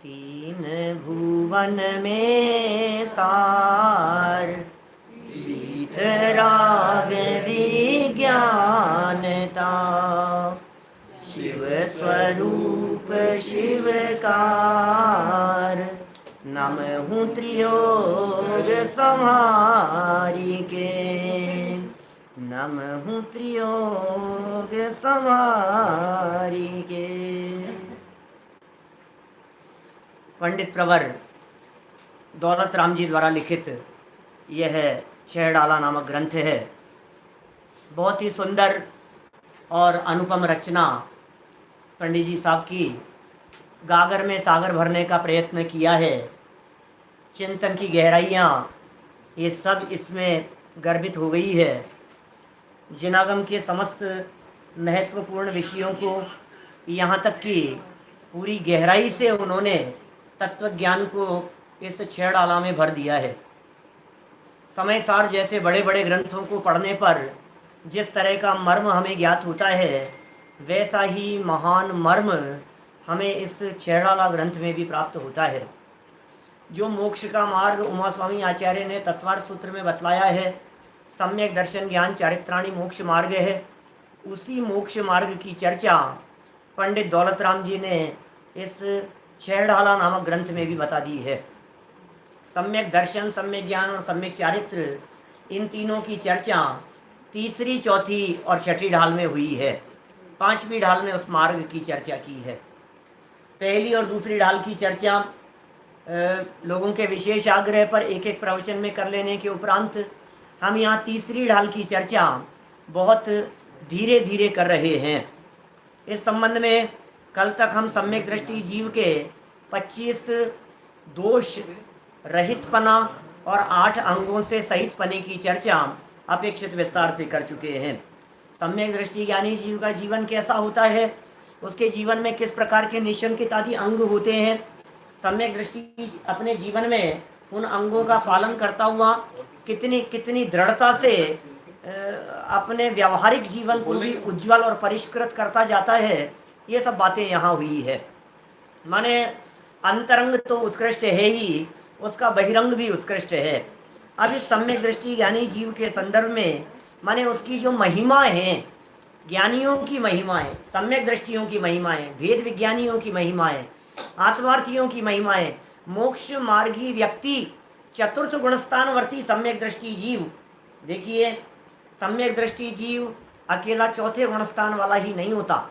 तीन भुवन में सार वीतराग विज्ञानता। शिव स्वरूप शिवकार नमहु त्रियोग संहारी के। नमहु त्रियोग संहारी के। पंडित प्रवर दौलत राम जी द्वारा लिखित यह छह डाला नामक ग्रंथ है। बहुत ही सुंदर और अनुपम रचना पंडित जी साहब की। गागर में सागर भरने का प्रयत्न किया है। चिंतन की गहराइयाँ ये सब इसमें गर्भित हो गई है। जिनागम के समस्त महत्वपूर्ण विषयों को यहाँ तक कि पूरी गहराई से उन्होंने तत्व ज्ञान को इस छह डाला में भर दिया है। समय सार जैसे बड़े बड़े ग्रंथों को पढ़ने पर जिस तरह का मर्म हमें ज्ञात होता है, वैसा ही महान मर्म हमें इस छह डाला ग्रंथ में भी प्राप्त होता है। जो मोक्ष का मार्ग उमा स्वामी आचार्य ने तत्वार्थ सूत्र में बतलाया है, सम्यक दर्शन ज्ञान चारित्राणी मोक्ष मार्ग है, उसी मोक्ष मार्ग की चर्चा पंडित दौलत राम जी ने इस छह डाला नामक ग्रंथ में भी बता दी है। सम्यक दर्शन, सम्यक ज्ञान और सम्यक चारित्र, इन तीनों की चर्चा तीसरी, चौथी और छठी ढाल में हुई है। पांचवी ढाल में उस मार्ग की चर्चा की है। पहली और दूसरी ढाल की चर्चा लोगों के विशेष आग्रह पर एक एक प्रवचन में कर लेने के उपरांत हम यहाँ तीसरी ढाल की चर्चा बहुत धीरे धीरे कर रहे हैं। इस संबंध में कल तक हम सम्यक दृष्टि जीव के 25 दोष रहितपना और 8 अंगों से सहित पने की चर्चा अपेक्षित विस्तार से कर चुके हैं। सम्यक दृष्टि ज्ञानी जीव का जीवन कैसा होता है, उसके जीवन में किस प्रकार के निशंकित आदि अंग होते हैं, सम्यक दृष्टि अपने जीवन में उन अंगों का पालन करता हुआ कितनी कितनी दृढ़ता से अपने व्यवहारिक जीवन को भी उज्जवल और परिष्कृत करता जाता है, ये सब बातें यहाँ हुई है। माने अंतरंग तो उत्कृष्ट है ही, उसका बहिरंग भी उत्कृष्ट है। अब इस सम्यक दृष्टि ज्ञानी जीव के संदर्भ में माने उसकी जो महिमा है, ज्ञानियों की महिमाएं, सम्यक दृष्टियों की महिमाएं, भेद विज्ञानियों की महिमाएं, आत्मार्थियों की महिमाएं, मोक्ष मार्गी व्यक्ति, चतुर्थ गुणस्थानवर्ती सम्यक दृष्टि जीव। देखिए, सम्यक दृष्टि जीव अकेला चौथे गुणस्थान वाला ही नहीं होता।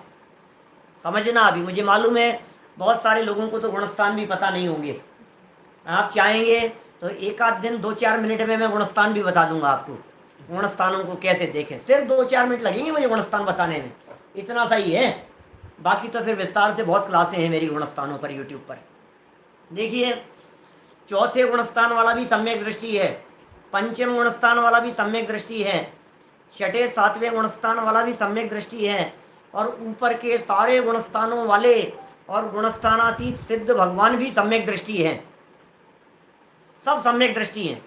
समझना, अभी मुझे मालूम है बहुत सारे लोगों को तो गुणस्थान भी पता नहीं होंगे। आप चाहेंगे तो एक आध दिन 2-4 मिनट में मैं गुणस्थान भी बता दूंगा आपको, गुणस्थानों को कैसे देखें। सिर्फ 2-4 मिनट लगेंगे मुझे गुणस्थान बताने में, इतना सही है। बाकी तो फिर विस्तार से बहुत क्लासें हैं मेरी गुणस्थानों पर यूट्यूब पर। देखिए, चौथे गुणस्थान वाला भी सम्यक दृष्टि है, पंचम गुणस्थान वाला भी सम्यक दृष्टि है, छठे सातवें गुणस्थान वाला भी सम्यक दृष्टि है, और ऊपर के सारे गुणस्थानों वाले और गुणस्थानातीत सिद्ध भगवान भी सम्यक दृष्टि हैं। सब सम्यक दृष्टि हैं।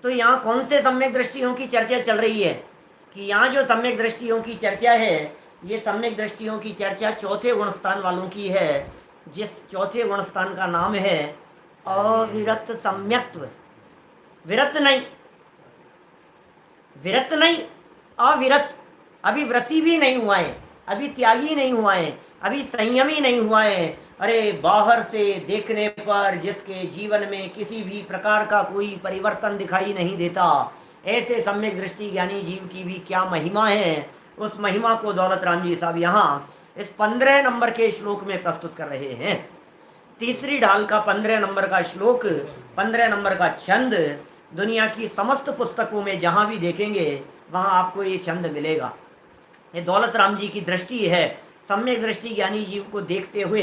तो यहाँ कौन से सम्यक दृष्टियों की चर्चा चल रही है कि यहाँ जो सम्यक दृष्टियों की चर्चा है, ये सम्यक दृष्टियों की चर्चा चौथे गुणस्थान वालों की है, जिस चौथे गुणस्थान का नाम है अविरत सम्यक्त्व। विरत नहीं, विरत नहीं, अविरत। अभी व्रती भी नहीं हुआ है, अभी त्यागी नहीं हुआ है, अभी संयमी नहीं हुआ है। अरे बाहर से देखने पर जिसके जीवन में किसी भी प्रकार का कोई परिवर्तन दिखाई नहीं देता, ऐसे सम्यक दृष्टि ज्ञानी जीव की भी क्या महिमा है, उस महिमा को दौलत राम जी साहब यहाँ इस 15 नंबर के श्लोक में प्रस्तुत कर रहे हैं। तीसरी ढाल का 15 नंबर का श्लोक, 15 नंबर का छंद, दुनिया की समस्त पुस्तकों में जहाँ भी देखेंगे वहाँ आपको ये छंद मिलेगा। ये दौलत राम जी की दृष्टि है। सम्यक दृष्टि ज्ञानी जीव को देखते हुए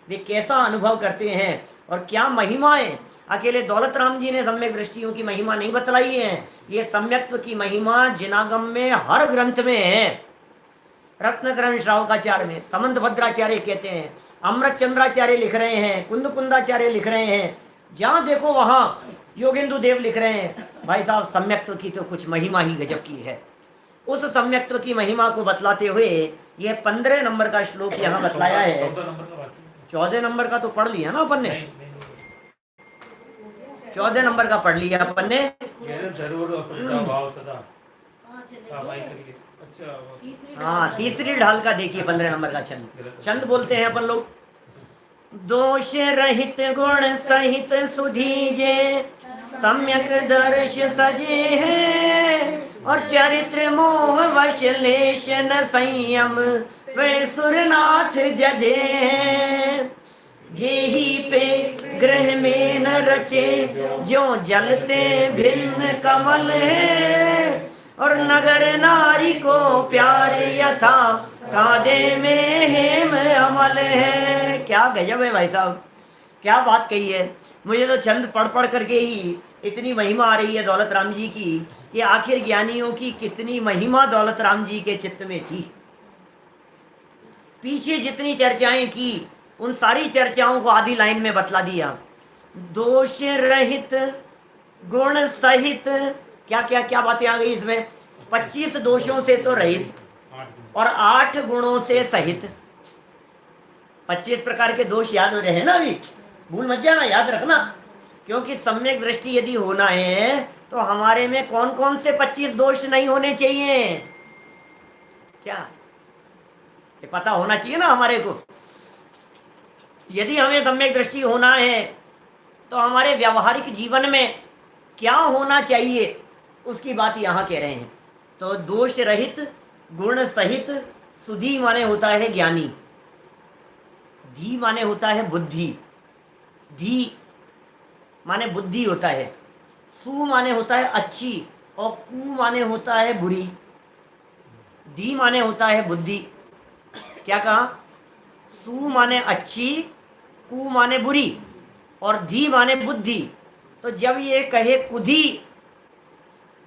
वे कैसा अनुभव करते हैं और क्या महिमाएं। अकेले दौलत राम जी ने सम्यक दृष्टियों की महिमा नहीं बतलाई है, ये सम्यक्त्व की महिमा जिनागम में हर ग्रंथ में है। रत्नकरण श्रावकाचार्य में समंत भद्राचार्य कहते हैं, अमृत चंद्राचार्य लिख रहे हैं, कुंद कुंदाचार्य लिख रहे हैं, जहाँ देखो वहाँ योगेंदु देव लिख रहे हैं। भाई साहब, सम्यक्त्व की तो कुछ महिमा ही गजब की है। उस सम्यक्त्व की महिमा को बतलाते हुए यह 15 नंबर का श्लोक यहाँ बतलाया है। 14 नंबर का तो पढ़ लिया ना अपन ने। नहीं नहीं 14 नंबर का पढ़ लिया अपन ने। ये ना जरूर सदा भाव सदा भाई करिए। अच्छा हाँ, तीसरी ढाल का देखिए 15 नंबर का छंद। छंद बोलते हैं अपन लोग, दोष रहित गुण सहित सुधीजे, सम्यक दर्श सजे हैं, और चरित्र मोह वश लेश न संयम, वे सुरनाथ जजे हैं। गेही पे ग्रह में न रचे, जो जलते भिन्न कमल है, और नगर नारी को प्यार यथा कांधे में हेम अमल है। क्या गजब है भाई साहब, क्या बात कही है। मुझे तो छंद पढ़ पढ़ करके ही इतनी महिमा आ रही है दौलत राम जी की, कि आखिर ज्ञानियों की कितनी महिमा दौलत राम जी के चित्त में थी। पीछे जितनी चर्चाएं की उन सारी चर्चाओं को आधी लाइन में बतला दिया। दोष रहित गुण सहित, क्या क्या क्या बातें आ गई इसमें। 25 दोषों से तो रहित और 8 गुणों से सहित। 25 प्रकार के दोष याद हो रहे हैं ना, अभी भूल मत जाना, याद रखना। क्योंकि सम्यक दृष्टि यदि होना है तो हमारे में कौन कौन से 25 दोष नहीं होने चाहिए, क्या ये पता होना चाहिए ना हमारे को। यदि हमें सम्यक दृष्टि होना है तो हमारे व्यावहारिक जीवन में क्या होना चाहिए उसकी बात यहाँ कह रहे हैं। तो दोष रहित गुण सहित, सुधी माने होता है ज्ञानी, धी माने होता है बुद्धि, धी माने बुद्धि होता है, सु माने होता है अच्छी, और कु माने होता है बुरी। धी माने होता है बुद्धि, क्या कहा, सु माने अच्छी, कु माने बुरी, और धी माने बुद्धि। तो जब ये कहे कुधी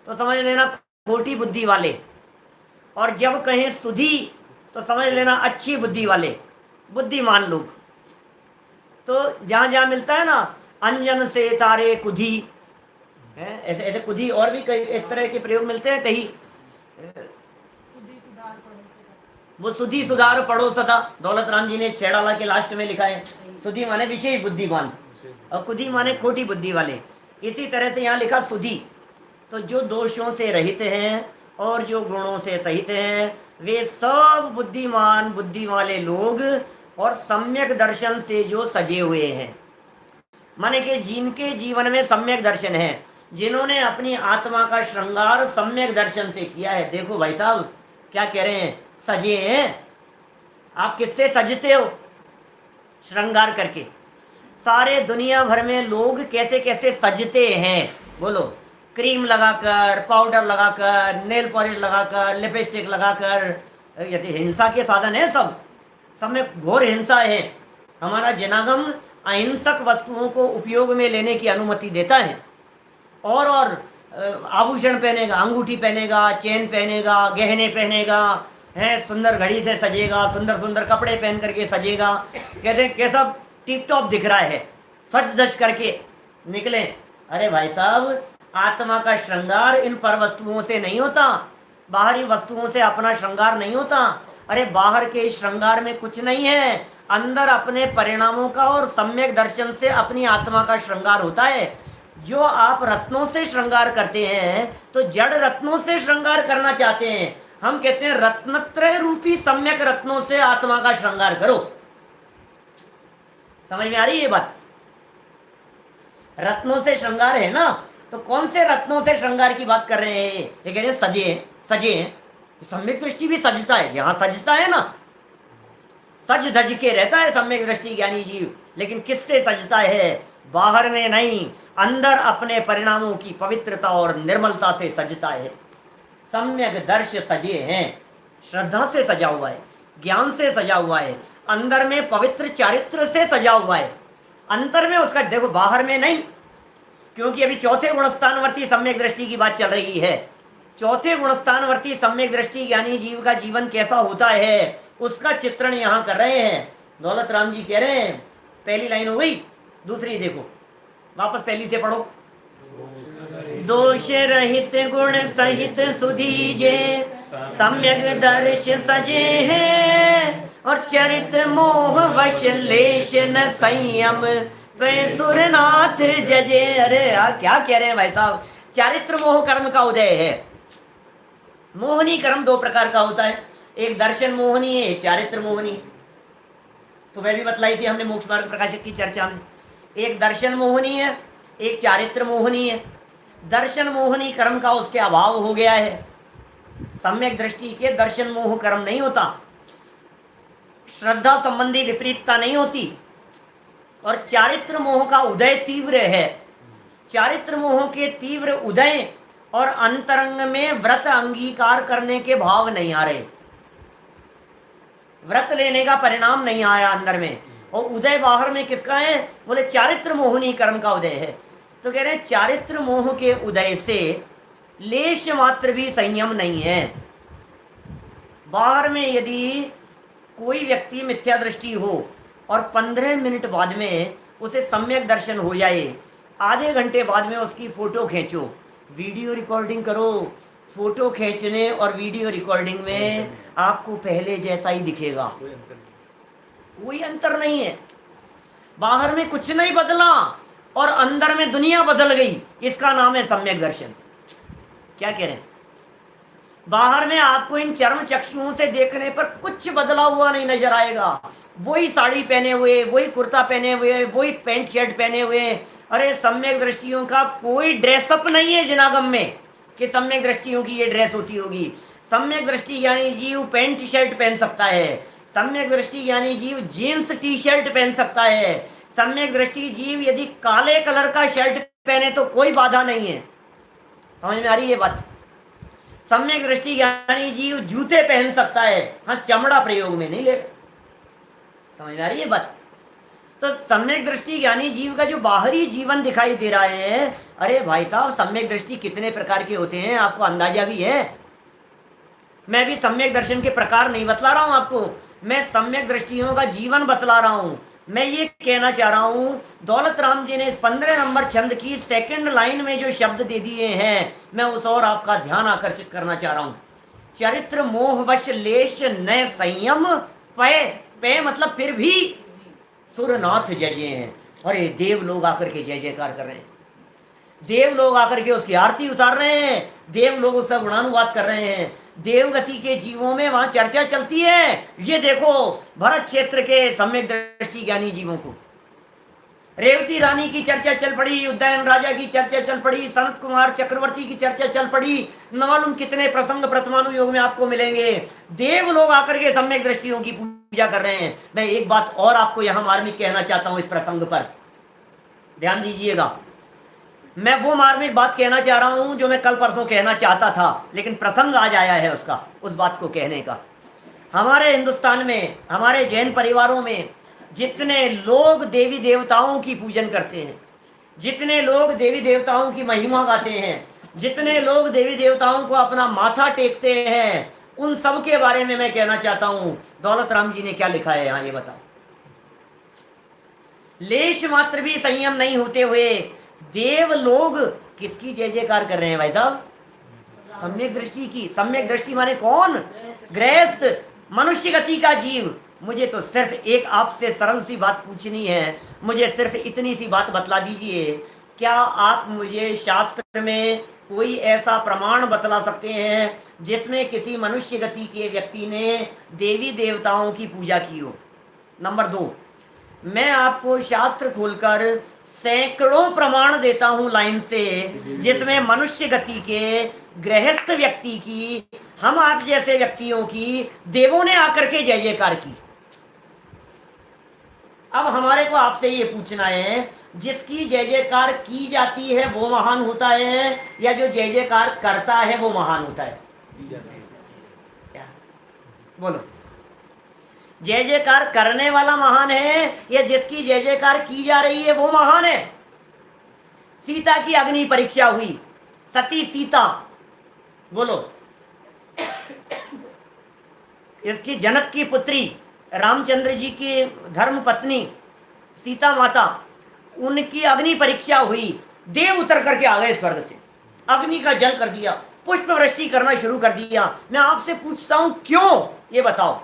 तो समझ लेना खोटी बुद्धि वाले, और जब कहें सुधी तो समझ लेना अच्छी बुद्धि वाले, बुद्धिमान लोग। तो जहाँ जहाँ मिलता है ना, अंजन से तारे कुधी है, ऐसे ऐसे कुधी, और भी कई इस तरह के प्रयोग मिलते हैं कहीं। वो सुधी सुधार पढ़ो सदा, दौलत राम जी ने छेड़ाला के लास्ट में लिखा है। सुधी माने विशेष बुद्धिमान, और कुधी माने खोटी बुद्धि वाले। इसी तरह से यहाँ लिखा सुधी। तो जो दोषों से रहित हैं और जो गुणों से सहित हैं, वे सब बुद्धिमान बुद्धि वाले लोग, और सम्यक दर्शन से जो सजे हुए हैं, माने कि जिनके जीवन में सम्यक दर्शन है, जिन्होंने अपनी आत्मा का श्रृंगार सम्यक दर्शन से किया है। देखो भाई साहब क्या कह रहे हैं, सजे हैं। आप किससे सजते हो, श्रृंगार करके। सारे दुनिया भर में लोग कैसे कैसे सजते हैं, बोलो। क्रीम लगाकर, पाउडर लगाकर, नेल पॉलिश लगाकर, लिपस्टिक लगाकर। यदि हिंसा के साधन है, सब में घोर हिंसा है। हमारा जनागम अहिंसक वस्तुओं को उपयोग में लेने की अनुमति देता है। और आभूषण पहनेगा, अंगूठी पहनेगा, चेन पहनेगा, गहने पहनेगा, है सुंदर घड़ी से सजेगा, सुंदर सुंदर कपड़े पहन करके सजेगा। कहते हैं कैसा टिप टॉप दिख रहा है, सच धज करके निकले। अरे भाई साहब, आत्मा का श्रृंगार इन पर वस्तुओं से नहीं होता, बाहरी वस्तुओं से अपना श्रृंगार नहीं होता। अरे बाहर के श्रृंगार में कुछ नहीं है, अंदर अपने परिणामों का और सम्यक दर्शन से अपनी आत्मा का श्रृंगार होता है। जो आप रत्नों से श्रृंगार करते हैं तो जड़ रत्नों से श्रृंगार करना चाहते हैं। हम कहते हैं रत्नत्रय रूपी सम्यक रत्नों से आत्मा का श्रृंगार करो। समझ में आ रही है ये बात? रत्नों से श्रृंगार है ना, तो कौन से रत्नों से श्रृंगार की बात कर रहे हैं? ये कह रहे हैं सजे हैं, सजे हैं। सम्यक दृष्टि भी सजता है, यहाँ सजता है ना, सज धज के रहता है सम्यक दृष्टि ज्ञानी जीव। लेकिन किससे सजता है? बाहर में नहीं, अंदर अपने परिणामों की पवित्रता और निर्मलता से सजता है। सम्यक दर्श सजे हैं, श्रद्धा से सजा हुआ है, ज्ञान से सजा हुआ है, अंदर में पवित्र चारित्र से सजा हुआ है, अंतर में उसका। देखो बाहर में नहीं, क्योंकि अभी चौथे गुणस्थानवर्ती सम्यक दृष्टि की बात चल रही है। चौथे गुणस्थानवर्ती सम्यक दृष्टि ज्ञानी जीव का जीवन कैसा होता है उसका चित्रण यहाँ कर रहे हैं। दौलत राम जी कह रहे हैं, पहली लाइन हो गई, दूसरी देखो, वापस पहली से पढ़ो। दोष रहित गुण सहित सुधीजे, सम्यक दर्श सजे हैं, और चरित मोह वश लेश न संयम वे सुरनाथ जजे। अरे यार क्या कह रहे हैं भाई साहब, चारित्र मोह कर्म का उदय है। मोहनी कर्म दो प्रकार का होता है, एक दर्शन मोहनी है, एक चारित्र मोहनी है। तो वह भी बतलाई थी हमने मोक्ष मार्ग प्रकाशक की चर्चा में। एक दर्शन मोहनी है, एक चारित्र मोहनी है। दर्शन मोहनी कर्म का उसके अभाव हो गया है, सम्यक दृष्टि के दर्शन मोह कर्म नहीं होता, श्रद्धा संबंधी विपरीतता नहीं होती। और चारित्र मोह का उदय तीव्र है। चारित्र मोह के तीव्र उदय और अंतरंग में व्रत अंगीकार करने के भाव नहीं आ रहे, व्रत लेने का परिणाम नहीं आया अंदर में, और उदय बाहर में किसका है? बोले चारित्र मोहनी कर्म का उदय है। तो कह रहे हैं चारित्र मोह के उदय से लेश मात्र भी संयम नहीं है। बाहर में यदि कोई व्यक्ति मिथ्या दृष्टि हो और 15 मिनट बाद में उसे सम्यक दर्शन हो जाए, आधे घंटे बाद में उसकी फोटो खींचो, वीडियो रिकॉर्डिंग करो, फोटो खींचने और वीडियो रिकॉर्डिंग में आपको पहले जैसा ही दिखेगा, कोई अंतर नहीं है। बाहर में कुछ नहीं बदला और अंदर में दुनिया बदल गई, इसका नाम है सम्यक दर्शन। क्या कह रहे हैं? बाहर में आपको इन चर्म चक्षुओं से देखने पर कुछ बदला हुआ नहीं नजर आएगा, वही साड़ी पहने हुए, वही कुर्ता पहने हुए, वही पैंट शर्ट पहने हुए। अरे सम्यक दृष्टियों का कोई ड्रेसअप नहीं है जिनागम में कि सम्यक दृष्टियों की ये ड्रेस होती होगी। सम्यक दृष्टि ज्ञानी जीव पैंट शर्ट पहन सकता है, सम्यक दृष्टि ज्ञानी जीव जीन्स टी शर्ट पहन सकता है, सम्यक दृष्टि जीव यदि काले कलर का शर्ट पहने तो कोई बाधा नहीं है। समझ में आ रही है बात? सम्यक दृष्टि ज्ञानी जीव जूते पहन सकता है, हाँ चमड़ा प्रयोग में नहीं लेगा। समझ में आ रही है बात? तो सम्यक दृष्टि ज्ञानी जीव का जो बाहरी जीवन दिखाई दे रहा है, अरे भाई साहब सम्यक दृष्टि कितने प्रकार के होते हैं आपको अंदाजा भी है। मैं भी सम्यक दर्शन के प्रकार नहीं बतला रहा हूं आपको, मैं सम्यक दृष्टियों का जीवन बतला रहा हूं। मैं ये कहना चाह रहा हूं, दौलत राम जी ने इस 15 नंबर छंद की सेकंड लाइन में जो शब्द दे दिए हैं, मैं उस और आपका ध्यान आकर्षित करना चाह रहा हूं। चरित्र मोहवश लेश न संयम पे, पे मतलब फिर भी सुरनाथ जजे हैं। अरे देव लोग आकर के जय जयकार कर रहे हैं, देव लोग आकर के उसकी आरती उतार रहे हैं, देव लोग उसका गुणानुवाद कर रहे हैं। देवगति के जीवों में वहां चर्चा चलती है। ये देखो भरत क्षेत्र के सम्यक दृष्टि ज्ञानी जीवों को, रेवती रानी की चर्चा चल पड़ी, उदयन राजा की चर्चा चल पड़ी, सनत कुमार चक्रवर्ती की चर्चा चल पड़ी, न मालूम कितने प्रसंग प्रथमानु योग में आपको मिलेंगे। देव लोग आकर के सम्यक दृष्टियों की पूजा कर रहे हैं। मैं एक बात और आपको यहां मार्मिक कहना चाहता हूं, इस प्रसंग पर ध्यान दीजिएगा। मैं वो मार्मिक बात कहना चाह रहा हूं जो मैं कल परसों कहना चाहता था, लेकिन प्रसंग आज आया है उसका, उस बात को कहने का। हमारे हिंदुस्तान में, हमारे जैन परिवारों में जितने लोग देवी देवताओं की पूजन करते हैं, जितने लोग देवी देवताओं की महिमा गाते हैं, जितने लोग देवी देवताओं को अपना माथा टेकते हैं, उन सब के बारे में मैं कहना चाहता हूं। दौलत राम जी ने क्या लिखा है यहाँ, ये बताओ। लेश मात्र भी संयम नहीं होते हुए देव लोग किसकी जय जयकार कर रहे हैं भाई साहब? सम्यक दृष्टि की। सम्यक दृष्टि माने कौन? गृहस्थ, मनुष्य गति का जीव। मुझे तो सिर्फ एक आपसे सरल सी बात पूछनी है, मुझे सिर्फ इतनी सी बात बतला दीजिए, क्या आप मुझे शास्त्र में कोई ऐसा प्रमाण बतला सकते हैं जिसमें किसी मनुष्य गति के व्यक्ति ने देवी देवताओं की पूजा की हो? नंबर 2, मैं आपको शास्त्र खोलकर सैकड़ों प्रमाण देता हूं लाइन से, जिसमें मनुष्य गति के गृहस्थ व्यक्ति की, हम आप जैसे व्यक्तियों की देवों ने आकर के जय जयकार की। अब हमारे को आपसे ये पूछना है, जिसकी जय जयकार की जाती है वो महान होता है या जो जय जयकार करता है वो महान होता है? क्या बोलो, जय जयकार करने वाला महान है या जिसकी जय जयकार की जा रही है वो महान है? सीता की अग्नि परीक्षा हुई, सती सीता, बोलो, इसकी जनक की पुत्री, रामचंद्र जी की धर्म पत्नी सीता माता, उनकी अग्नि परीक्षा हुई। देव उतर करके आ गए स्वर्ग से, अग्नि का जल कर दिया, पुष्प वृष्टि करना शुरू कर दिया। मैं आपसे पूछता हूं क्यों, ये बताओ।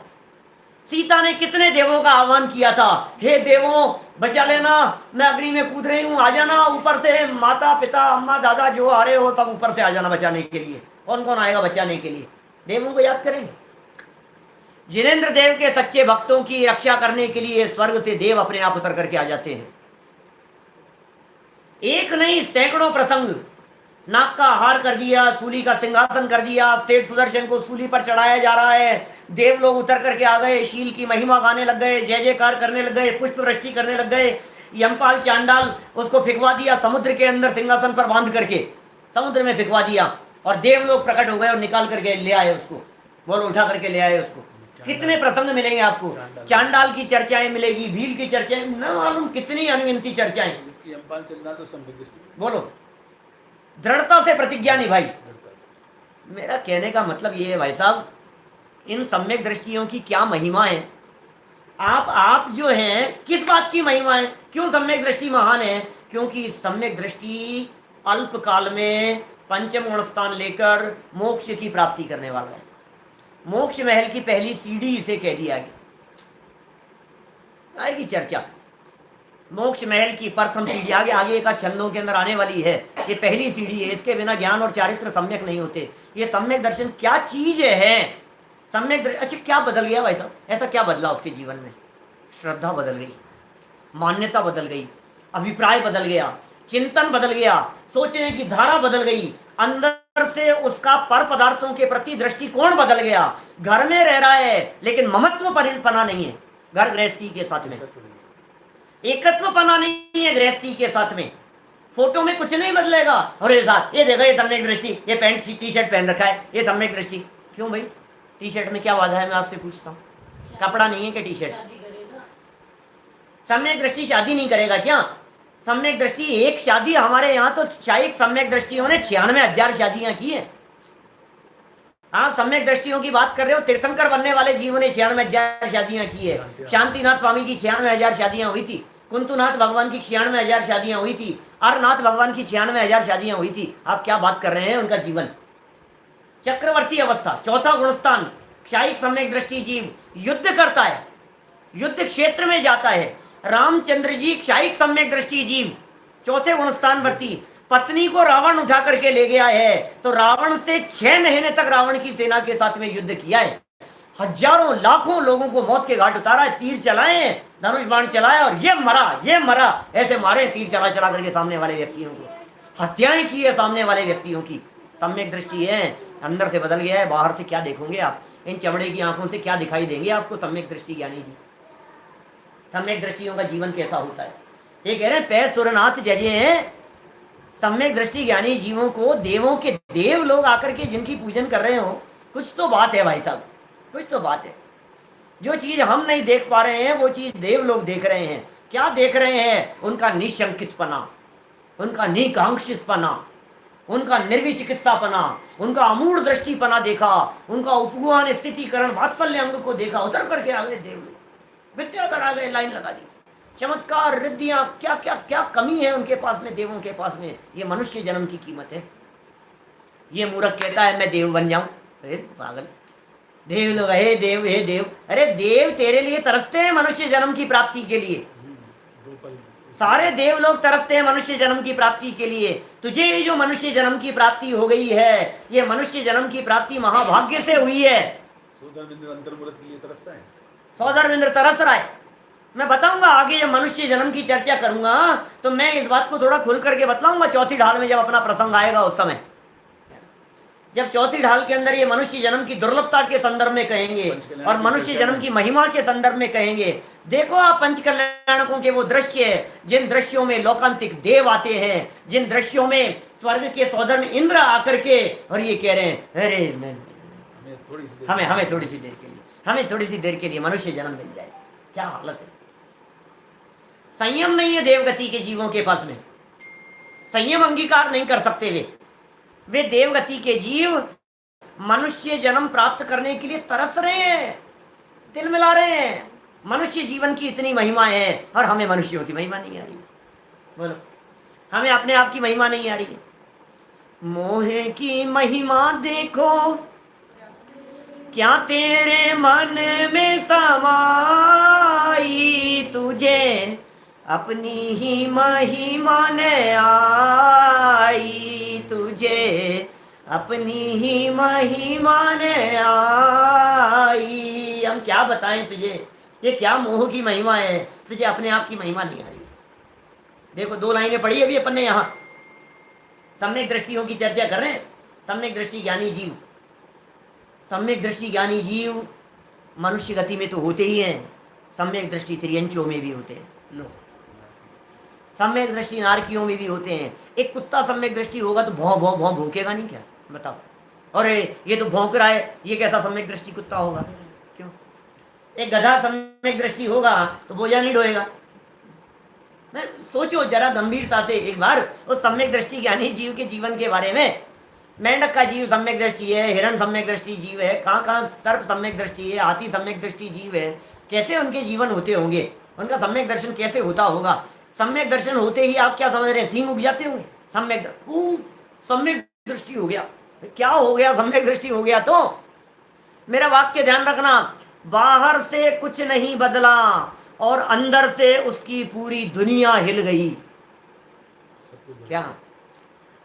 सीता ने कितने देवों का आह्वान किया था, हे देवों बचा लेना, मैं अग्नि में कूद रही हूं, आ जाना ऊपर से, माता पिता अम्मा दादा जो आ रहे हो सब ऊपर से आ जाना बचाने के लिए। कौन कौन आएगा बचाने के लिए? देवों को याद करेंगे। जिनेंद्र देव के सच्चे भक्तों की रक्षा करने के लिए स्वर्ग से देव अपने आप उतर करके आ जाते हैं। एक नहीं सैकड़ों प्रसंग, नाक का हार कर दिया, सूली का सिंहासन कर दिया, सेठ सुदर्शन को सूली पर चढ़ाया जा रहा है, देव लोग उतर करके आ गए, शील की महिमा गाने लग गए, जय जयकार करने लग गए, पुष्प वृष्टि करने लग गए। यमपाल चांडाल उसको फिकवा दिया समुद्र के अंदर, सिंहासन पर बांध करके समुद्र में फिकवा दिया, और देव लोग प्रकट हो गए और निकाल करके ले आए उसको, बोलो उठा करके ले आए उसको। कितने प्रसंग मिलेंगे आपको, चांडाल की चर्चाएं मिलेगी, भील की चर्चाएं, न मालूम कितनी अनगिनती चर्चाएं। बोलो, दृढ़ता से प्रतिज्ञा निभाई। मेरा कहने का मतलब ये है भाई साहब, इन सम्यक दृष्टियों की क्या महिमा है। आप जो हैं किस बात की महिमा है, क्यों सम्यक दृष्टि महान है? क्योंकि सम्यक दृष्टि अल्प काल में पंचम गुण स्थान लेकर मोक्ष की प्राप्ति करने वाला है। मोक्ष महल की पहली सीढ़ी इसे कह दिया गया, आएगी चर्चा। मोक्ष महल की प्रथम सीढ़ी आगे आगे एक छंदों के अंदर आने वाली है, ये पहली सीढ़ी है, इसके बिना ज्ञान और चारित्र सम्यक नहीं होते। ये सम्यक दर्शन क्या चीज है? सम्यक दर्शन, अच्छा क्या बदल गया भाई साहब, ऐसा क्या बदला उसके जीवन में? श्रद्धा बदल गई, मान्यता बदल गई, अभिप्राय बदल गया, चिंतन बदल गया, सोचने की धारा बदल गई, अंदर से उसका पर पदार्थों के प्रति दृष्टिकोण बदल गया। घर में रह रहा है लेकिन ममत्व पना नहीं है, घर गृहस्थी के साथ में एकत्व पना नहीं है, गृहस्थी के साथ में फोटो में कुछ नहीं बदलेगा। और ये साथ ये देखो, ये सम्यक दृष्टि, ये पैंट टी शर्ट पहन रखा है, ये सम्यक दृष्टि। क्यों भाई, टी शर्ट में क्या बाधा है? मैं आपसे पूछता हूँ, कपड़ा नहीं है क्या टी शर्ट? सम्यक दृष्टि शादी नहीं करेगा क्या? सम्यक दृष्टि एक शादी, हमारे यहाँ तो शायद सम्यक दृष्टियों ने 96,000 शादियां की है। हाँ, सम्यक दृष्टियों की बात कर रहे हो, तीर्थंकर बनने वाले जीवों ने 96,000 शादियां की है। शांतिनाथ स्वामी की 96,000 शादियां हुई थी, कुंतुनाथ भगवान की 96,000 शादियां हुई थी, अरनाथ भगवान की 96,000 शादियां हुई थी। आप क्या बात कर रहे हैं? उनका जीवन चक्रवर्ती अवस्था, चौथा गुणस्थान, क्षायिक सम्यक दृष्टि जीव युद्ध करता है, युद्ध क्षेत्र में जाता है। रामचंद्र जी क्षायिक सम्यक दृष्टि जीव, चौथे गुणस्थान वर्ती, पत्नी को रावण उठा करके ले गया है, तो रावण से 6 महीने तक रावण की सेना के साथ में युद्ध किया है, हजारों लाखों लोगों को मौत के घाट उतारा है, तीर चलाए हैं, धनुष बाण चलाया, और ये मरा, ऐसे मारे तीर चला चला करके सामने वाले व्यक्तियों को, हत्याएं की है सामने वाले व्यक्तियों की। सम्यक दृष्टि है, अंदर से बदल गया है, बाहर से क्या देखोगे आप? इन चमड़े की आंखों से क्या दिखाई देंगे आपको? सम्यक दृष्टि ज्ञानी जी, सम्यक दृष्टियों का जीवन कैसा होता है? ये कह रहे हैं पै सुरनाथ जजे हैं। सम्यक दृष्टि ज्ञानी जीवों को देवों के देव लोग आकर के जिनकी पूजन कर रहे हो, कुछ तो बात है भाई साहब, कुछ तो बात है। जो चीज हम नहीं देख पा रहे हैं वो चीज देव लोग देख रहे हैं। क्या देख रहे हैं? उनका निशंकितपना, उनका निकांक्षितपना, उनका निर्विचिकित्सापना, उनका अमूढ़ दृष्टिपना देखा, उनका उपगुहान स्थितिकरण वात्सल्य अंग को देखा, उतर करके आ गए देव लोग, विद्याधर आ गए, लाइन लगा दी, चमत्कार रिद्धियां, क्या क्या क्या कमी है उनके पास में, देवों के पास में। ये मनुष्य जन्म की कीमत है। ये मूर्ख कहता है मैं देव बन जाऊं, अरे पागल, देव लोग हे देव हे देव, अरे देव तेरे लिए तरसते हैं मनुष्य जन्म की प्राप्ति के लिए, सारे देव लोग तरसते हैं मनुष्य जन्म की प्राप्ति के लिए। तुझे ये जो मनुष्य जन्म की प्राप्ति हो गई है, ये मनुष्य जन्म की प्राप्ति महाभाग्य से हुई है। सौधर्मेंद्र अंतर्मुहूर्त के लिए तरसता है, सौधर्मेंद्र तरस रहा है। मैं बताऊंगा आगे, जब मनुष्य जन्म की चर्चा करूंगा तो मैं इस बात को थोड़ा खुल करके बतलाऊंगा, चौथी ढाल में जब अपना प्रसंग आएगा उस समय, जब चौथी ढाल के अंदर ये मनुष्य जन्म की दुर्लभता के संदर्भ में कहेंगे और मनुष्य जन्म की महिमा के संदर्भ में कहेंगे। देखो आप पंच कल्याणकों के वो दृश्य, जिन दृश्यों में लोकांतिक देव आते हैं, जिन दृश्यों में स्वर्ग के सौधर्म इंद्र आकर के और ये कह रहे हैं अरे हमें थोड़ी सी देर के लिए, हमें थोड़ी सी देर के लिए मनुष्य जन्म मिल जाए। क्या हालत है? संयम नहीं है देवगति के जीवों के पास में, संयम अंगीकार नहीं कर सकते वे देवगति के जीव मनुष्य जन्म प्राप्त करने के लिए तरस रहे हैं, दिल मिला रहे हैं। मनुष्य जीवन की इतनी महिमाएं हैं और हमें मनुष्यों की महिमा नहीं आ रही। बोलो, हमें अपने आप की महिमा नहीं आ रही है। मोह की महिमा देखो, क्या तेरे मन में समाई, तुझे अपनी ही महिमा ने आई, तुझे अपनी ही महिमा ने आई। हम क्या बताएं तुझे, ये क्या मोह की महिमा है, तुझे अपने आप की महिमा नहीं आ रही। देखो 2 लाइनें पढ़ी अभी अपन ने यहाँ, सम्यक दृष्टियों की चर्चा कर रहे हैं। सम्यक दृष्टि ज्ञानी जीव, सम्यक दृष्टि ज्ञानी जीव मनुष्य गति में तो होते ही हैं, सम्यक दृष्टि त्रियंचों में भी होते हैं। लो, सम्यक दृष्टि नारकियों में भी होते हैं। एक कुत्ता सम्यक दृष्टि होगा तो भौं भौं भौं भौंकेगा नहीं क्या, बताओ। और ये तो भौंक रहा है, ये कैसा सम्यक दृष्टि कुत्ता होगा? क्यों? एक गधा सम्यक दृष्टि होगा तो बोझा नहीं ढोएगा। मैं सोचो जरा गंभीरता से एक बार उस सम्यक दृष्टि ज्ञानी जीव के जीवन के बारे में। मेंढक का जीव सम्यक दृष्टि है, हिरण सम्यक दृष्टि जीव है, कहाँ कहाँ सर्प सम्यक दृष्टि है, हाथी सम्यक दृष्टि जीव है। कैसे उनके जीवन होते होंगे, उनका सम्यक दर्शन कैसे होता होगा? सम्यक दर्शन होते ही आप क्या समझ रहे हैं, सींग उग जाते होंगे? सम्यक दृष्टि हो गया, क्या हो गया? सम्यक दृष्टि हो गया तो मेरा वाक्य ध्यान रखना, बाहर से कुछ नहीं बदला और अंदर से उसकी पूरी दुनिया हिल गई। क्या?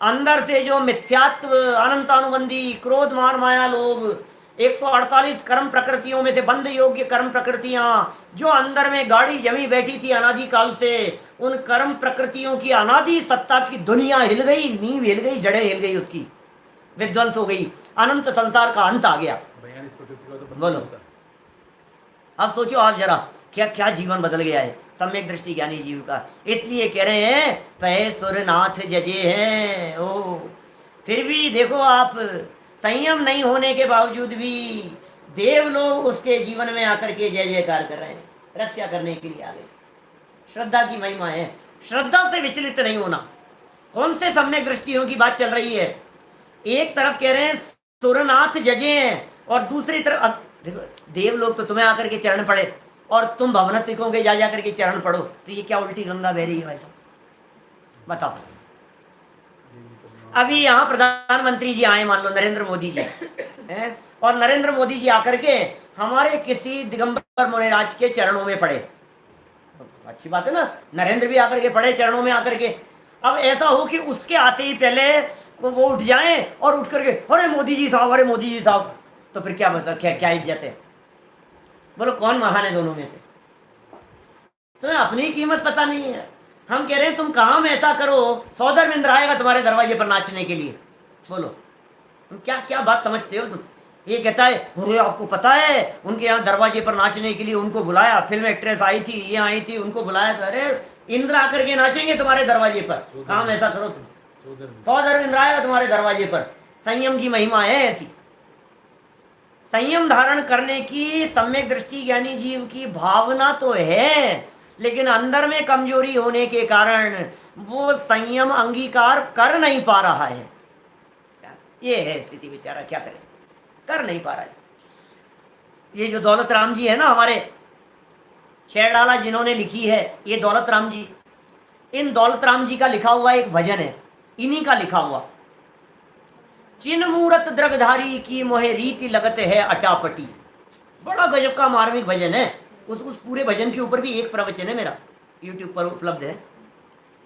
अंदर से जो मिथ्यात्व, अनंतानुबंधी, क्रोध, मान, माया, लोभ, 148 कर्म प्रकृतियों में से बंद योग्य कर्म प्रकृतियां जो अंदर में गाड़ी जमी बैठी थी अनादि काल से, उन कर्म प्रकृतियों की अनादि सत्ता की दुनिया हिल गई, नींव हिल गई, जड़ें हिल गई, उसकी विध्वंस हो गई, अनंत संसार का अंत आ गया। बोलो, अब सोचो आप जरा, क्या क्या जीवन बदल गया है सम्यक दृष्टि ज्ञानी जीव का। इसलिए कह रहे हैं पै सुरनाथ जजे हैं। ओ, फिर भी देखो आप, संयम नहीं होने के बावजूद भी देव लोग उसके जीवन में आकर के जय जयकार कर रहे हैं, रक्षा करने के लिए आ गए। श्रद्धा की महिमा है, श्रद्धा से विचलित नहीं होना। कौन से सम्यक दृष्टियों की बात चल रही है? एक तरफ कह रहे हैं सुरनाथ जजे हैं और दूसरी तरफ, अब देखो, देव लोग तो तुम्हें आकर के चरण पड़े और तुम भवनतिकों के जा करके चरण पढ़ो, तो ये क्या उल्टी गंगा बह रही है भाई साहब? बताओ। अभी यहाँ प्रधानमंत्री जी आए, मान लो नरेंद्र मोदी जी हैं, और नरेंद्र मोदी जी आकर के हमारे किसी दिगंबर मुनिराज के चरणों में पड़े। अच्छी बात है ना, नरेंद्र भी आकर के पड़े चरणों में आकर के। अब ऐसा हो कि उसके आते ही पहले वो उठ जाएं और उठ करके अरे मोदी जी साहब, अरे मोदी जी साहब, तो फिर क्या मतलब, क्या इज्जत है? बोलो कौन महान है दोनों में से? तुम्हें अपनी कीमत पता नहीं है। हम कह रहे हैं तुम काम ऐसा करो, सौदर इंद्र आएगा तुम्हारे दरवाजे पर नाचने के लिए। बोलो तुम क्या क्या बात समझते हो तुम? ये कहता है अरे आपको पता है उनके यहाँ दरवाजे पर नाचने के लिए उनको बुलाया, फिल्म एक्ट्रेस आई थी, ये आई थी, उनको बुलाया था। अरे इंद्र आकर के नाचेंगे तुम्हारे दरवाजे पर, काम ऐसा करो तुम। सौदर इंद्र आएगा तुम्हारे दरवाजे पर। संयम की महिमा है ऐसी। संयम धारण करने की सम्यक दृष्टि ज्ञानी जीव की भावना तो है, लेकिन अंदर में कमजोरी होने के कारण वो संयम अंगीकार कर नहीं पा रहा है। ये है स्थिति, बेचारा क्या करे, कर नहीं पा रहा है। ये जो दौलत राम जी है ना, हमारे शेरडाला जिन्होंने लिखी है, ये दौलत राम जी, इन दौलत राम जी का लिखा हुआ एक भजन है, इन्हीं का लिखा हुआ। चिन मूरत द्रगधारी की मोहे रीति लगत है अटापटी। बड़ा गजब का मार्मिक भजन है। उस पूरे भजन के ऊपर भी एक प्रवचन है मेरा, YouTube पर उपलब्ध है।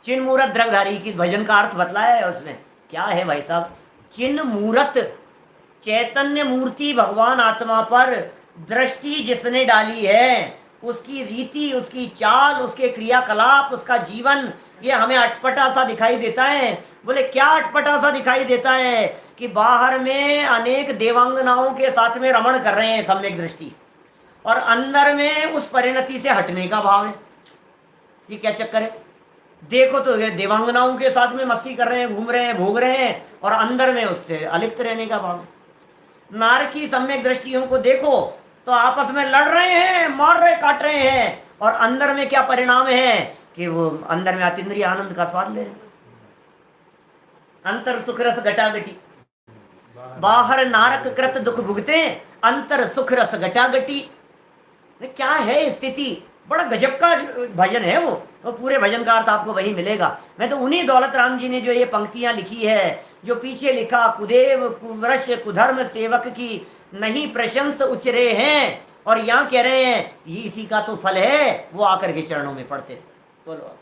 चिन मूरत द्रगधारी की भजन का अर्थ बतलाया है उसमें। क्या है भाई साहब? चिन मूरत, चैतन्य मूर्ति भगवान आत्मा पर दृष्टि जिसने डाली है, उसकी रीति, उसकी चाल, उसके क्रियाकलाप, उसका जीवन, ये हमें अटपटा सा दिखाई देता है। बोले क्या अटपटा सा दिखाई देता है? कि बाहर में अनेक देवांगनाओं के साथ में रमण कर रहे हैं सम्यक दृष्टि, और अंदर में उस परिणति से हटने का भाव है। ये क्या चक्कर है? देखो तो देवांगनाओं के साथ में मस्ती कर रहे हैं, घूम रहे हैं, भोग रहे हैं, और अंदर में उससे अलिप्त रहने का भाव है। नारकी सम्यक दृष्टियों को देखो तो आपस में लड़ रहे हैं, मार रहे, काट रहे हैं, और अंदर में क्या परिणाम है कि वो अंदर में अतीन्द्रिय आनंद का स्वाद ले रहे हैं। अंतर सुख रस घटाघटी, बाहर नारक कृत दुख भुगते, अंतर सुख रस घटाघटी। क्या है स्थिति? बड़ा गजब का भजन है वो पूरे भजन का अर्थ आपको वही मिलेगा। मैं तो उन्हीं दौलत राम जी ने जो ये पंक्तियां लिखी है, जो पीछे लिखा, कुदेव कुवृष कुधर्म सेवक की नहीं प्रशंस उचरे हैं, और यहाँ कह रहे हैं ये इसी का तो फल है, वो आकर के चरणों में पड़ते। बोलो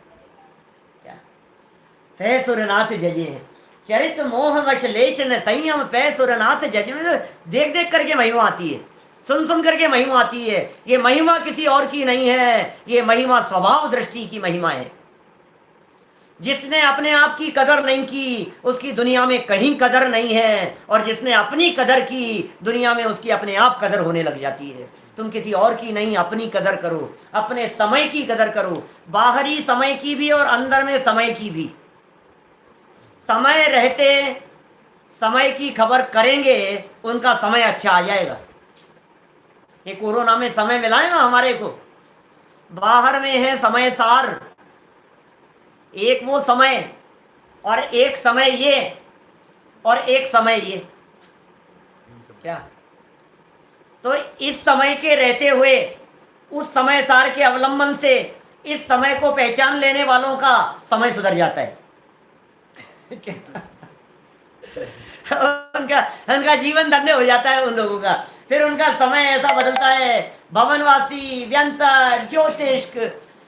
क्या? फै सुरनाथ जजे हैं, चरित मोह वश लेशन संयम पै सुरनाथ जज में देख देख करके महिमा आती है, सुन सुन करके महिमा आती है। ये महिमा किसी और की नहीं है, ये महिमा स्वभाव दृष्टि की महिमा है। जिसने अपने आप की कदर नहीं की उसकी दुनिया में कहीं कदर नहीं है, और जिसने अपनी कदर की दुनिया में उसकी अपने आप कदर होने लग जाती है। तुम किसी और की नहीं, अपनी कदर करो, अपने समय की कदर करो, बाहरी समय की भी और अंदर में समय की भी। समय रहते समय की खबर करेंगे, उनका समय अच्छा आ जाएगा। ये कोरोना में समय मिला है ना हमारे को, बाहर में है समय सार, एक वो समय और एक समय ये और एक समय ये, क्या? तो इस समय के रहते हुए उस समय सार के अवलंबन से इस समय को पहचान लेने वालों का समय सुधर जाता है। उनका जीवन धन्य हो जाता है उन लोगों का। फिर उनका समय ऐसा बदलता है, भवनवासी, व्यंतर, ज्योतिष्क,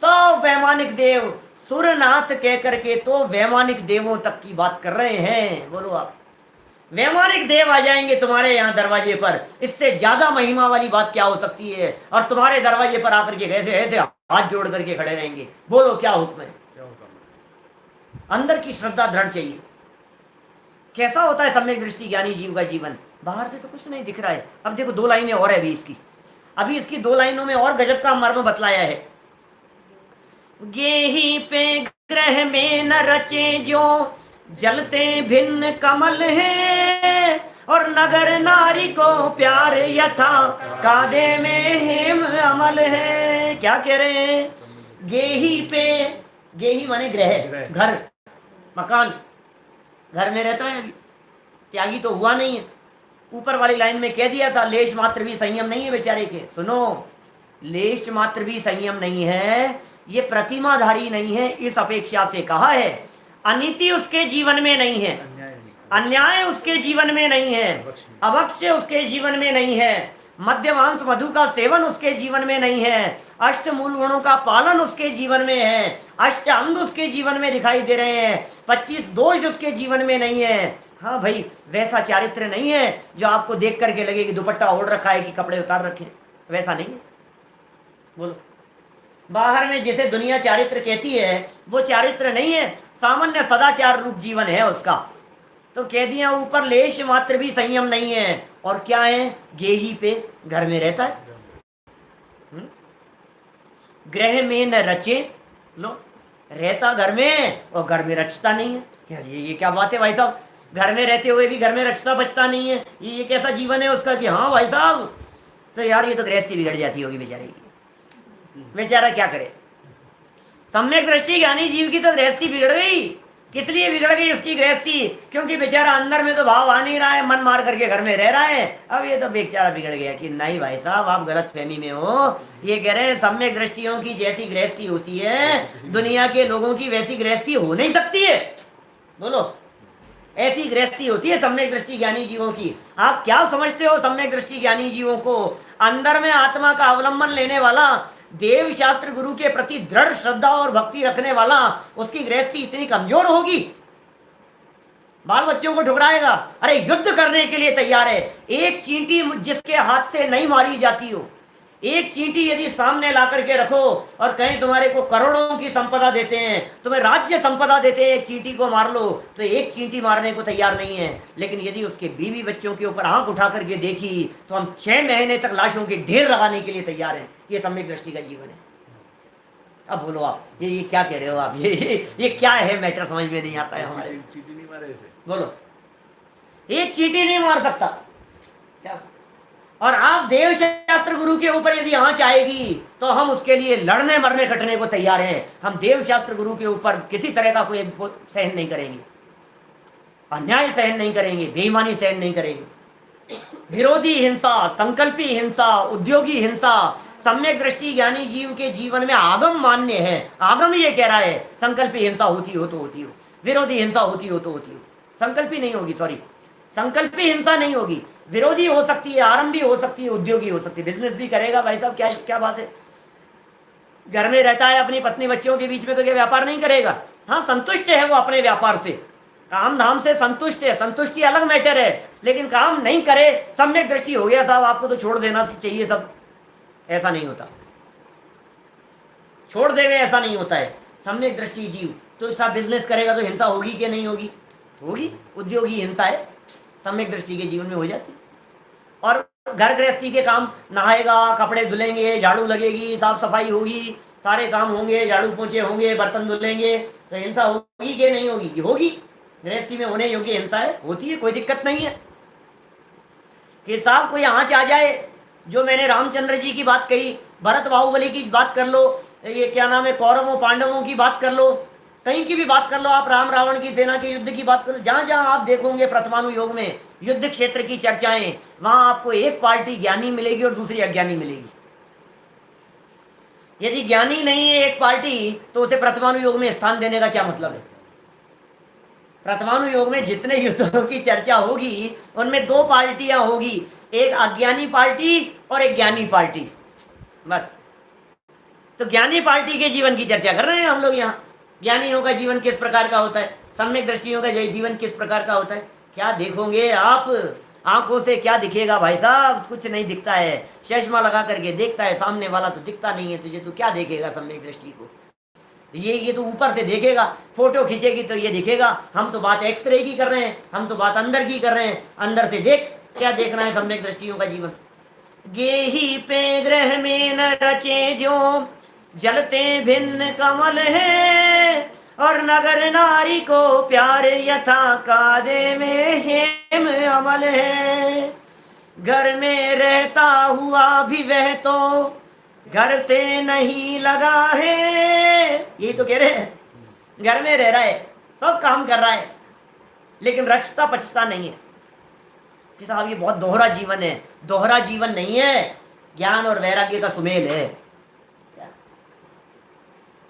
सब वैमानिक देव, सुरनाथ कह करके तो वैमानिक देवों तक की बात कर रहे हैं। बोलो आप, वैमानिक देव आ जाएंगे तुम्हारे यहाँ दरवाजे पर, इससे ज्यादा महिमा वाली बात क्या हो सकती है? और तुम्हारे दरवाजे पर आकर के ऐसे ऐसे हाथ जोड़ करके खड़े रहेंगे। बोलो क्या हुक्म है? अंदर की श्रद्धा दृढ़ चाहिए। कैसा होता है सम्यक दृष्टि ज्ञानी जीव का जीवन? बाहर से तो कुछ नहीं दिख रहा है। अब देखो 2 लाइनें और है अभी इसकी 2 लाइनों में और गजब का मर्म बतलाया है। गेही पे ग्रह में न रचे जो जलते भिन्न कमल है, और नगर नारी को प्यार यथा कादे में हेम अमल है। क्या कह रहे हैं? गेही पे, गेही माने ग्रह, घर, मकान, घर में रहता है अभी, त्यागी तो हुआ नहीं है। ऊपर वाली लाइन में कह दिया था लेश मात्र भी संयम नहीं है बेचारे के। सुनो, लेश मात्र भी संयम नहीं है, ये प्रतिमाधारी नहीं है, इस अपेक्षा से कहा है अनीति उसके जीवन में नहीं है, अन्याय उसके जीवन में नहीं है, अभक्ष्य उसके जीवन में नहीं है, मद्यमांस मधु का सेवन उसके जीवन में नहीं है, अष्ट मूल गुणों का पालन उसके जीवन में है, अष्ट अंग उसके जीवन में दिखाई दे रहे हैं, 25 दोष उसके जीवन में नहीं है। हाँ भाई, वैसा चारित्र नहीं है जो आपको देख करके लगे कि दुपट्टा ओढ़ रखा है कि कपड़े उतार रखे, वैसा नहीं है। बोलो, बाहर में जिसे दुनिया चारित्र कहती है वो चारित्र नहीं है, सामान्य सदाचार रूप जीवन है उसका। तो कह दिया ऊपर लेश मात्र भी संयम नहीं है, और क्या है? गेही पे, घर में रहता है। ग्रह में न रचे, लो, रहता घर में और घर में रचता नहीं है। यार ये क्या बात है भाई साहब? घर में रहते हुए भी घर में रचता बचता नहीं है, ये कैसा जीवन है उसका कि हाँ भाई साहब? तो यार ये तो गृहस्थी बिगड़ जाती होगी बेचारे की। बेचारा क्या करे? सम्यक दृष्टि ज्ञानी जीव की तो गृहस्थी बिगड़ गई। किस लिए बिगड़ गई उसकी गृहस्थी? क्योंकि बेचारा अंदर में तो भाव आ नहीं रहा है, मन मार करके घर में रह रहा है। अब ये तो बेचारा बिगड़ गया कि नहीं भाई साहब आप गलत फहमी में हो। ये कह रहे हैं सम्यक दृष्टियों की जैसी गृहस्थी होती है दुनिया के लोगों की वैसी गृहस्थी हो नहीं सकती है। बोलो, ऐसी गृहस्थी होती है सम्यक दृष्टि ज्ञानी जीवों की। आप क्या समझते हो सम्यक दृष्टि ज्ञानी जीवों को? अंदर में आत्मा का अवलंबन लेने वाला, देव शास्त्र गुरु के प्रति दृढ़ श्रद्धा और भक्ति रखने वाला, उसकी गृहस्थी इतनी कमजोर होगी? बाल बच्चों को ठुकराएगा, अरे युद्ध करने के लिए तैयार है। एक चींटी जिसके हाथ से नहीं मारी जाती हो, एक चींटी यदि सामने ला करके रखो और कहीं तुम्हारे को करोड़ों की संपदा देते हैं, तुम्हें राज्य संपदा देते हैं, एक चींटी को मार लो, तो एक चींटी मारने को तैयार नहीं है। लेकिन यदि उसके बीवी बच्चों के ऊपर आंख उठा करके देखी तो हम 6 महीने तक लाशों के ढेर लगाने के लिए तैयार हैं। ये सम्यक दृष्टि का जीवन है। अब बोलो आप, ये क्या कह रहे हो आप? ये क्या है? मैटर समझ में नहीं आता है हमारे। चींटी नहीं मारे थे। बोलो, एक चींटी नहीं मार सकता क्या? और आप देव शास्त्र गुरु के ऊपर यदि आंच आएगी तो हम उसके लिए लड़ने मरने कटने को तैयार हैं। हम देव शास्त्र गुरु के ऊपर किसी तरह का कोई सहन नहीं करेंगे, अन्याय सहन नहीं करेंगे, बेईमानी सहन नहीं करेंगे। विरोधी हिंसा, संकल्पी हिंसा, उद्योगी हिंसा सम्यक दृष्टि ज्ञानी जीव के जीवन में आगम मान्य है। आगम ये कह रहा है संकल्पी हिंसा होती हो तो होती हो, विरोधी हिंसा होती हो तो होती हो। संकल्पी नहीं होगी, सॉरी, संकल्पी हिंसा नहीं होगी, विरोधी हो सकती है, आरंभी हो सकती है, उद्योगी हो सकती है, बिजनेस भी करेगा भाई साहब, क्या क्या बात है। घर में रहता है अपनी पत्नी बच्चों के बीच में, तो क्या व्यापार नहीं करेगा? हाँ, संतुष्ट है वो अपने व्यापार से, काम धाम से संतुष्ट है, संतुष्टि अलग मैटर है, लेकिन काम नहीं करे, सम्यक दृष्टि हो गया साहब, आपको तो छोड़ देना चाहिए सब, ऐसा नहीं होता। छोड़ देवे ऐसा नहीं होता है। सम्यक दृष्टि जीव तो साहब बिजनेस करेगा तो हिंसा होगी कि नहीं होगी? होगी। उद्योगी हिंसा है, सम्यक दृष्टि के जीवन में हो जाती। और घर गृहस्थी के काम, नहाएगा, कपड़े धुलेंगे, झाड़ू लगेगी, साफ सफाई होगी, सारे काम होंगे, झाड़ू पोंछे होंगे, बर्तन धुलेंगे, तो हिंसा होगी कि नहीं होगी? होगी। गृहस्थी में होने योग्य हिंसा है, होती है, कोई दिक्कत नहीं है। कि साहब कोई आँच आ जाए, जो मैंने रामचंद्र जी की बात कही, भरत बाहुबली की बात कर लो, ये क्या नाम है, कौरवों पांडवों की बात कर लो, कहीं की भी बात कर लो, आप राम रावण की सेना के युद्ध की बात कर लो, जहां जहां आप देखोगे परमाणु में युद्ध क्षेत्र की चर्चाएं, वहां आपको एक पार्टी ज्ञानी मिलेगी और दूसरी अज्ञानी मिलेगी। यदि ज्ञानी नहीं है एक पार्टी, तो उसे परमाणु योग में स्थान देने का क्या मतलब है? परमाणु योग में जितने युद्धों की चर्चा होगी उनमें दो पार्टियां होगी, एक अज्ञानी पार्टी और एक ज्ञानी पार्टी, बस। तो ज्ञानी पार्टी के जीवन की चर्चा कर रहे हैं हम लोग यहाँ। ज्ञानियों का जीवन किस प्रकार का होता है, सम्यक दृष्टियों का जीवन किस प्रकार का होता है, क्या देखोगे आप? आंखों से क्या दिखेगा भाई साहब? कुछ नहीं दिखता है। चश्मा लगा करके देखता है सामने वाला, तो दिखता नहीं है तुझे, तो क्या देखेगा सम्यक दृष्टि को? ये तो ऊपर से देखेगा, फोटो खींचेगी तो ये दिखेगा। हम तो बात एक्सरे की कर रहे हैं, हम तो बात अंदर की कर रहे हैं। अंदर से देख, क्या देखना है सम्यक दृष्टियों का जीवन? गेही पे ग्रह में न रचे जो, जलते भिन्न कमल है, और नगर नारी को प्यार यथा कादे में हेम अमल है। घर में रहता हुआ भी वह तो घर से नहीं लगा है। यही तो कह रहे हैं, घर में रह रहा है, सब काम कर रहा है, लेकिन रचता पचता नहीं है कि साहब ये बहुत दोहरा जीवन है। दोहरा जीवन नहीं है, ज्ञान और वैराग्य का सुमेल है।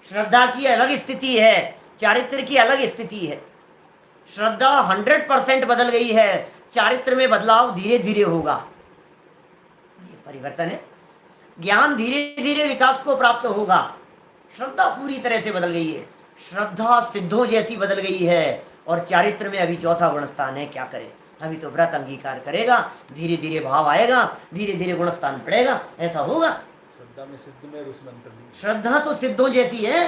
श्रद्धा की अलग स्थिति है, चारित्र की अलग स्थिति है। श्रद्धा 100% बदल गई है, चारित्र में बदलाव धीरे धीरे होगा, ये परिवर्तन है। ज्ञान धीरे धीरे विकास को प्राप्त होगा, श्रद्धा पूरी तरह से बदल गई है। श्रद्धा सिद्धों जैसी बदल गई है, और चारित्र में अभी चौथा गुण स्थान है। क्या करे, अभी तो व्रत अंगीकार करेगा, धीरे धीरे भाव आएगा, धीरे धीरे गुण स्थान पड़ेगा, ऐसा होगा। श्रद्धा में सिद्ध में और उसमें अंतर नहीं। श्रद्धा तो सिद्धों जैसी है,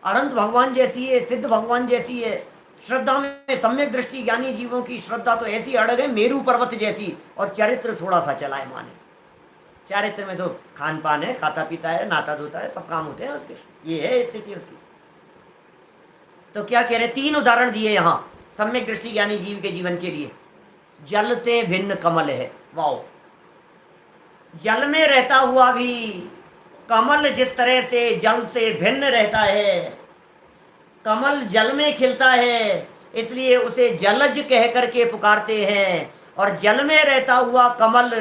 अनंत भगवान जैसी है, सिद्ध भगवान जैसी है। श्रद्धा में सम्यक दृष्टि ज्ञानी जीवों की श्रद्धा तो ऐसी अड़ग है मेरू पर्वत जैसी, और चरित्र थोड़ा सा चलायमान है। चारित्र में तो खान पान है, खाता पीता है, नाता धोता है, सब काम होते हैं उसके, ये है स्थिति उसकी। तो क्या कह रहे, 3 उदाहरण दिए यहाँ सम्यक दृष्टि ज्ञानी जीव के जीवन के लिए। जलते भिन्न कमल है, वाओ, जल में रहता हुआ भी कमल जिस तरह से जल से भिन्न रहता है, कमल जल में खिलता है, इसलिए उसे जलज कह करके पुकारते हैं। और जल में रहता हुआ कमल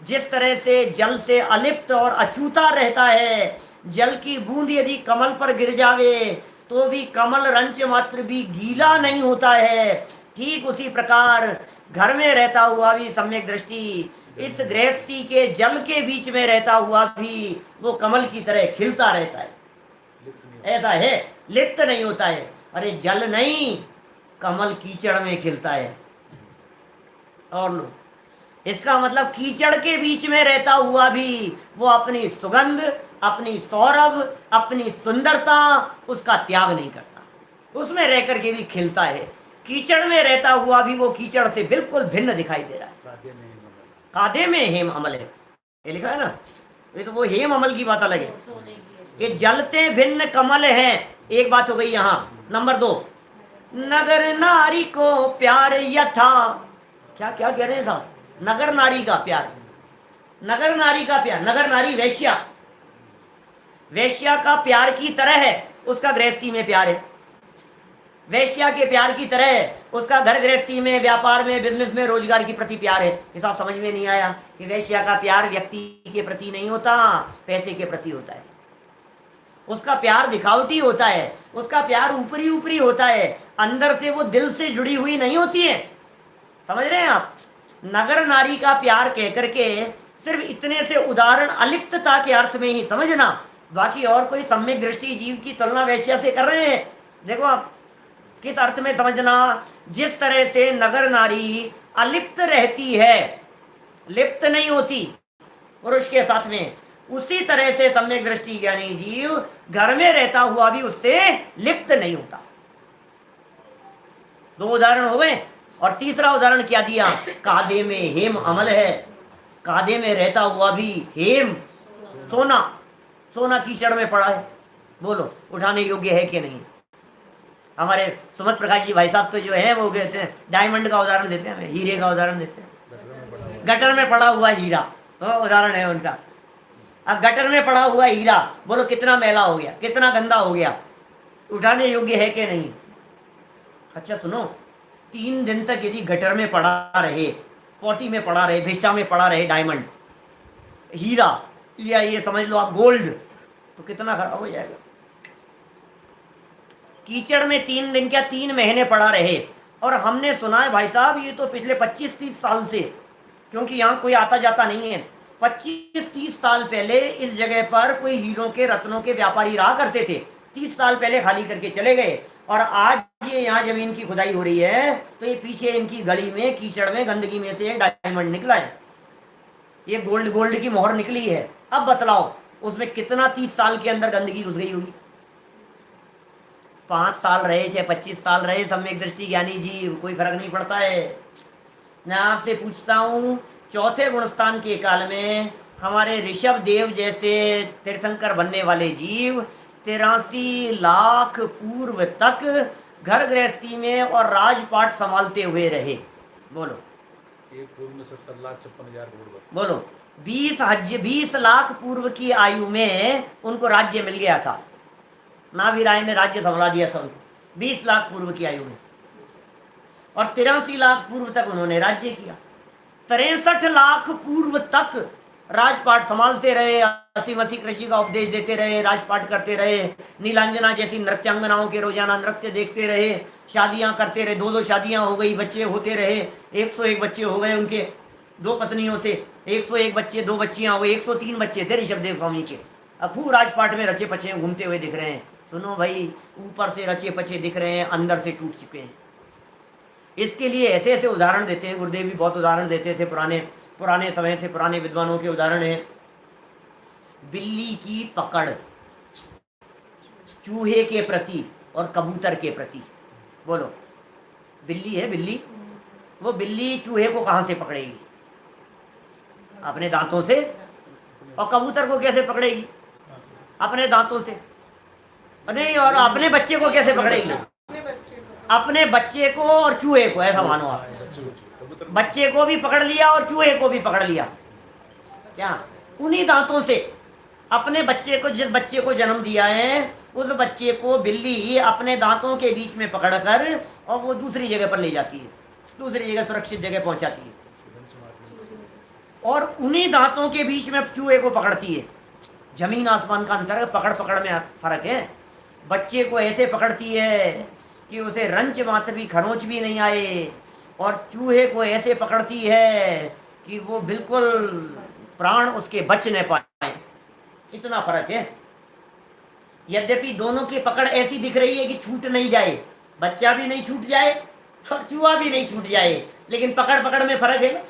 जिस तरह से जल से अलिप्त और अछूता रहता है, जल की बूंद यदि कमल पर गिर जावे तो भी कमल रंच मात्र भी गीला नहीं होता है, ठीक उसी प्रकार घर में रहता हुआ भी सम्यक दृष्टि इस गृहस्थी के जल के बीच में रहता हुआ भी वो कमल की तरह खिलता रहता है। ऐसा है, लिप्त नहीं होता है। अरे जल नहीं, कमल कीचड़ में खिलता है। और लो, इसका मतलब कीचड़ के बीच में रहता हुआ भी वो अपनी सुगंध, अपनी सौरभ, अपनी सुंदरता, उसका त्याग नहीं करता, उसमें रह करके भी खिलता है। कीचड़ में रहता हुआ भी वो कीचड़ से बिल्कुल भिन्न दिखाई दे रहा है। कादे में हेम अमल है, ये लिखा है ना, ये तो वो हेम अमल की बात अलग है। ये जलते भिन्न कमल हैं, एक बात हो गई यहाँ। नंबर 2, नगर नारी को प्यार यथा, क्या क्या कह रहे हैं साहब, नगर नारी का प्यार, नगर नारी का प्यार, नगर नारी वेश्या, वेश्या का प्यार की तरह है उसका गृहस्थी में प्यार है। वेश्या के प्यार की तरह उसका घर गृहस्थी में, व्यापार में, बिजनेस में, रोजगार के प्रति प्यार है। ये साहब समझ में नहीं आया कि वेश्या का प्यार व्यक्ति के प्रति नहीं होता, पैसे के प्रति होता है। उसका प्यार दिखावटी होता है, उसका प्यार ऊपरी ऊपरी होता है, अंदर से वो दिल से जुड़ी हुई नहीं होती है। समझ रहे हैं आप? नगर नारी का प्यार कह करके सिर्फ इतने से उदाहरण अलिप्तता के अर्थ में ही समझना, बाकी और कोई सम्यक दृष्टि जीव की तुलना वैश्या से कर रहे हैं। देखो आप किस अर्थ में समझना, जिस तरह से नगर नारी अलिप्त रहती है, लिप्त नहीं होती पुरुष के साथ में, उसी तरह से सम्यक दृष्टि ज्ञानी जीव घर में रहता हुआ भी उससे लिप्त नहीं होता। दो उदाहरण हो गए। और तीसरा उदाहरण क्या दिया, कादे में हेम अमल है, कादे में रहता हुआ भी हेम सोना, सोना कीचड़ में पड़ा है, बोलो उठाने योग्य है कि नहीं? हमारे सुमत प्रकाश जी भाई साहब तो जो है वो कहते हैं डायमंड का उदाहरण देते हैं, हीरे का उदाहरण देते हैं। गटर में पड़ा हुआ हीरा तो उदाहरण है उनका। अब गटर में पड़ा हुआ हीरा बोलो कितना मैला हो गया, कितना गंदा हो गया, उठाने योग्य है कि नहीं? अच्छा सुनो, 3 दिन तक यदि गटर में पड़ा रहे, पोटी में पड़ा रहे, भिष्टा में पड़ा रहे डायमंड, हीरा या ये समझ लो आप गोल्ड, तो कितना खराब हो जाएगा। कीचड़ में 3 दिन क्या 3 महीने पड़ा रहे। और हमने सुना है भाई साहब, ये तो पिछले 25-30 साल से, क्योंकि यहाँ कोई आता जाता नहीं है, 25-30 साल पहले इस जगह पर कोई हीरों के रत्नों के व्यापारी रहा करते थे। 30 साल पहले खाली करके चले गए, और आज ये यहाँ जमीन की खुदाई हो रही है तो ये पीछे इनकी गली में कीचड़ में गंदगी में से डायमंड निकला है, ये गोल्ड की मोहर निकली है। अब बतलाओ उसमें कितना 30 साल के अंदर गंदगी घुस गई होगी। 5 साल रहे चाहे 25 साल रहे, सम्यक दृष्टि ज्ञानी जी कोई फर्क नहीं पड़ता है। मैं आपसे पूछता हूँ, चौथे गुणस्थान के काल में हमारे ऋषभ देव जैसे तीर्थंकर बनने वाले जीव 83 लाख पूर्व तक घर गृहस्थी में और राजपाट संभालते हुए रहे। बोलो एक पूर्व में 70,56,000 करोड़ वर्ष। बोलो 20 लाख पूर्व की आयु में उनको राज्य मिल गया था, नाभि राय ने राज्य संभाला दिया था उनको 20 लाख पूर्व की आयु में, और 83 लाख पूर्व तक उन्होंने राज्य किया। 63 लाख पूर्व तक राजपाट संभालते रहे, 80 कृषि का उपदेश देते रहे, राजपाट करते रहे, नीलांजना जैसी नृत्यांगनाओं के रोजाना नृत्य देखते रहे, शादियां करते रहे, 2-2 शादियां हो गई, बच्चे होते रहे, 101 बच्चे हो गए उनके 2 पत्नियों से, 101 बच्चे, 2 बच्चियां हो गई, 103 बच्चे थे ऋषभदेव स्वामी के। अब खूब राजपाट में रचे पचे घूमते हुए दिख रहे हैं। सुनो भाई, ऊपर से रचे पचे दिख रहे हैं, अंदर से टूट चुके हैं। इसके लिए ऐसे ऐसे उदाहरण देते हैं, गुरुदेव भी बहुत उदाहरण देते थे, पुराने समय से पुराने विद्वानों के उदाहरण है। बिल्ली की पकड़ चूहे के प्रति और कबूतर के प्रति, बोलो बिल्ली है बिल्ली, वो बिल्ली चूहे को कहां से पकड़ेगी? अपने दांतों से। और कबूतर को कैसे पकड़ेगी? अपने दांतों से। नहीं, और अपने बच्चे को कैसे पकड़ेगी? अपने बच्चे को और चूहे को, ऐसा मानो आप। बच्चे को भी पकड़ लिया और चूहे को भी पकड़ लिया, क्या? उन्हीं दांतों से अपने बच्चे को, जिस बच्चे को जन्म दिया है उस बच्चे को बिल्ली अपने दांतों के बीच में पकड़कर और वो दूसरी जगह पर ले जाती है, दूसरी जगह सुरक्षित जगह पहुंचाती है, और उन्हीं दांतों के बीच में चूहे को पकड़ती है। जमीन आसमान का अंतर है, पकड़ में फर्क है। बच्चे को ऐसे पकड़ती है कि उसे रंच मात्र भी, खरोंच भी नहीं आए, और चूहे को ऐसे पकड़ती है कि वो बिल्कुल प्राण उसके बच न पाए। इतना फर्क है। यद्यपि दोनों की पकड़ ऐसी दिख रही है कि छूट नहीं जाए, बच्चा भी नहीं छूट जाए और चूहा भी नहीं छूट जाए, लेकिन पकड़ में फर्क है ना।